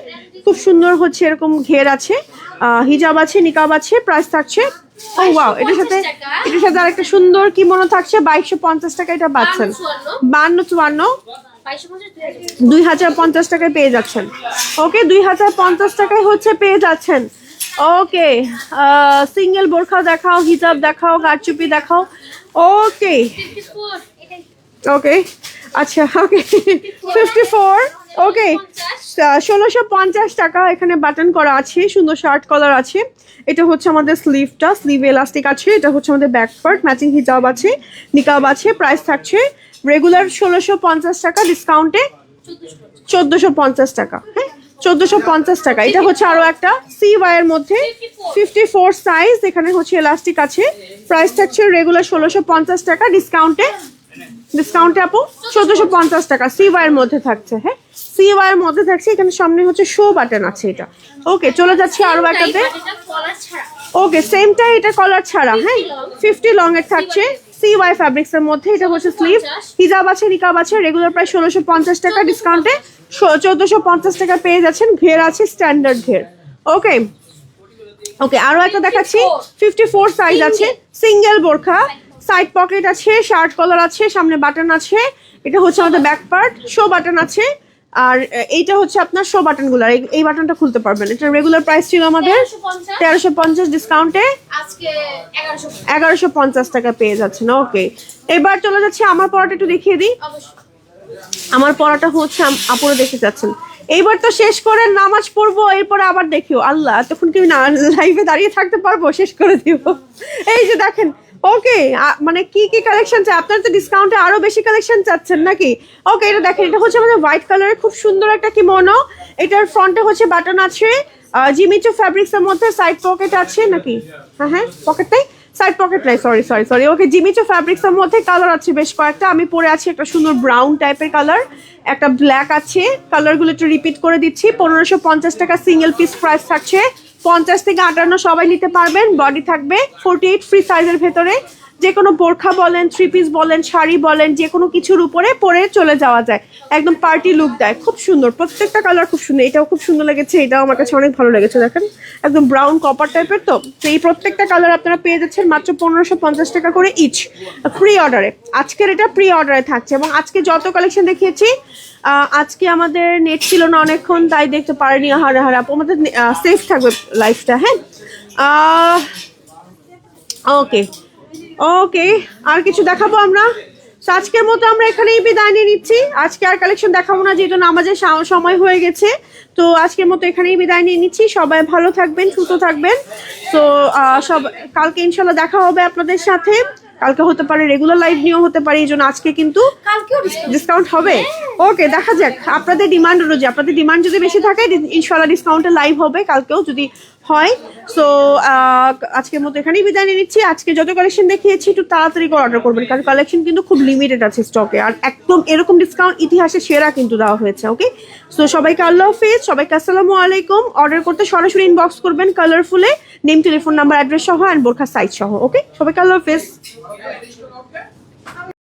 খুব সুন্দর হচ্ছে এরকম ঘের আছে, হিজাব আছে, নিকাব আছে। প্রাইস থাকছে ও ওয়াও, এটার সাথে আরেকটা সুন্দর কিমোনো থাকছে 2250 টাকা, এটা পাচ্ছেন 5254 2050 টাকায় পেয়ে যাচ্ছেন। ওকে 2050 টাকায় হচ্ছে পেয়ে যাচ্ছেন। ওকে সিঙ্গেল বোরখা দেখাও, হিজাব দেখাও, কারচুপি দেখাও। ওকে ওকে আচ্ছা ওকে 54 ওকে 1650 টাকা। এখানে বাটন করা আছে, সুন্দর শার্ট কলার আছে। এটা হচ্ছে আমাদের স্লিভটা, স্লিভ এলাস্টিক আছে। এটা হচ্ছে আমাদের ব্যাক পার্ট, ম্যাচিং হিজাব আছে, নিকাব আছে। প্রাইস থাকছে রেগুলার 1650 টাকা, ডিসকাউন্টে 1450 টাকা। হ্যাঁ 1450 টাকা। এটা হচ্ছে আরো একটা CY এর মধ্যে 54 সাইজ, এখানে হচ্ছে এলাস্টিক আছে। প্রাইস থাকছে রেগুলার 1650 টাকা, ডিসকাউন্টে আপু 1450 টাকা। CY এর মধ্যে থাকছে। হ্যাঁ CY এর মধ্যে থাকছে। এখানে সামনে হচ্ছে শো বাটন আছে এটা। ওকে চলে যাচ্ছি আরো একটাতে। ওকে সেমটাই, এটা কলার ছাড়া। হ্যাঁ 50 লং এর থাকছে, CY ফ্যাব্রিক্স এর মধ্যে। এটা হচ্ছে স্লিভ, হিজাব আছে, নিকাব আছে। রেগুলার প্রাইস 1650 টাকা, ডিসকাউন্টে 1450 টাকা পেয়ে যাচ্ছেন। ঘের আছে, স্ট্যান্ডার্ড ঘের। ওকে ওকে আরো একটা দেখাচ্ছি, 54 সাইজ আছে, সিঙ্গেল বোরখা, সাইড পকেট আছে, শার্ট কলার আছে, সামনে বাটন আছে। এটা হচ্ছে আমাদের ব্যাক পার্ট, শো বাটন আছে। আর এইটা হচ্ছে আপনার শো বাটন গুলো, এই বাটনটা খুলতে পারবেন। এটা রেগুলার প্রাইস ছিল আমাদের 1350, ডিসকাউন্টে 1150 টাকা পেয়ে যাচ্ছেন। ওকে এবার চলে যাচ্ছে আমার পরাটা একটু দেখিয়ে দিই। আমার পরাটা হচ্ছে আপুরা দেখতে যাচ্ছেন। এইবার তো শেষ করে নামাজ পড়বো, এরপরে আবার দেখিও। আল্লাহ তখন কি লাইভে দাঁড়িয়ে থাকতে পারবো, শেষ করে দিব। এই যে দেখেন। ওকে মানে কি কি কালেকশন চাই আপনারা? তো ডিসকাউন্টে আরো বেশি কালেকশন চাচ্ছেন নাকি? ওকে এটা দেখেন, এটা হচ্ছে আমাদের হোয়াইট কালারের খুব সুন্দর একটা কিমোনো। এটার ফ্রন্টে হচ্ছে বাটন আছে, জিমিচু ফ্যাব্রিক্স এর মধ্যে। সাইড পকেট আছে নাকি? হ্যাঁ পকেটটাই, সাইড পকেট নাই, সরি। ওকে জিমিচু ফ্যাব্রিক্স এর মধ্যে কালার আছে বেশ কয়েকটা। আমি পরে আছি একটা সুন্দর ব্রাউন টাইপের কালার, একটা ব্ল্যাক আছে। কালারগুলো একটু রিপিট করে দিচ্ছি। 1550 টাকা সিঙ্গেল পিস প্রাইস থাকছে। 50 থেকে 58 সবাই নিতে পারবেন। বডি থাকবে 48 ফ্রি সাইজের ভেতরে। যে কোনো বোরখা বলেন, 3 পিস বলেন, শাড়ি বলেন, যে কোনো কিছুর উপরে পরে চলে যাওয়া যায়। একদম পার্টি লুক দেয়, খুব সুন্দর। প্রত্যেকটা কালার খুব সুন্দর। এটাও খুব সুন্দর লেগেছে, এটাও আমার কাছে অনেক ভালো লেগেছে। দেখেন একদম ব্রাউন কপার টাইপের। তো এই প্রত্যেকটা কালার আপনারা পেয়ে যাচ্ছেন মাত্র 1550 টাকা করে ইচ, প্রি অর্ডারে। আজকের এটা প্রি অর্ডারে থাকছে। এবং আজকে যত কালেকশন দেখিয়েছি, আজকে আমাদের নেট ছিল না অনেকক্ষণ, তাই দেখতে পারিনি। হারে আপু আমাদের সেফ থাকবে লাইফটা। হ্যাঁ ওকে ওকে আর কিছু দেখাবো আমরা? তো আজকের মতো আমরা এখানেই বিদায় নিয়ে নিচ্ছি। আজকে আর কালেকশন দেখাবো না, যেহেতু নামাজের সময় হয়ে গেছে। তো আজকের মতো এখানেই বিদায় নিয়ে নিচ্ছি। সবাই ভালো থাকবেন, সুস্থ থাকবেন। তো সব কালকে ইনশাল্লাহ দেখা হবে আপনাদের সাথে। কালকে হতে পারে রেগুলার লাইভ নিয়েও হতে পারে, এই জন্য আজকে কিন্তু ডিসকাউন্ট হবে। ওকে দেখা যাক আপনাদের ডিমান্ড অনুযায়ী। আপনাদের ডিমান্ড যদি বেশি থাকে ইনশাল্লাহ ডিসকাউন্টে লাইভ হবে কালকেও যদি হয়। সো আজকের মতো এখানেই বিদায় নিয়ে নিচ্ছি। আজকে যত কালেকশন দেখিয়েছি একটু তাড়াতাড়ি করে অর্ডার করবেন, কারণ কালেকশন কিন্তু খুব লিমিটেড আছে স্টকে। আর একদম এরকম ডিসকাউন্ট ইতিহাসে সেরা কিন্তু দেওয়া হয়েছে। ওকে সো সবাইকে আল্লাহ হাফেজ, সবাইকে আসসালামু আলাইকুম। অর্ডার করতে সরাসরি ইনবক্স করবেন কালারফুলে, নেম, টেলিফোন নাম্বার, অ্যাড্রেস সহ, অ্যান্ড বোরখা সাইজ সহ। ওকে সবাইকে আল্লাহ হাফেজ।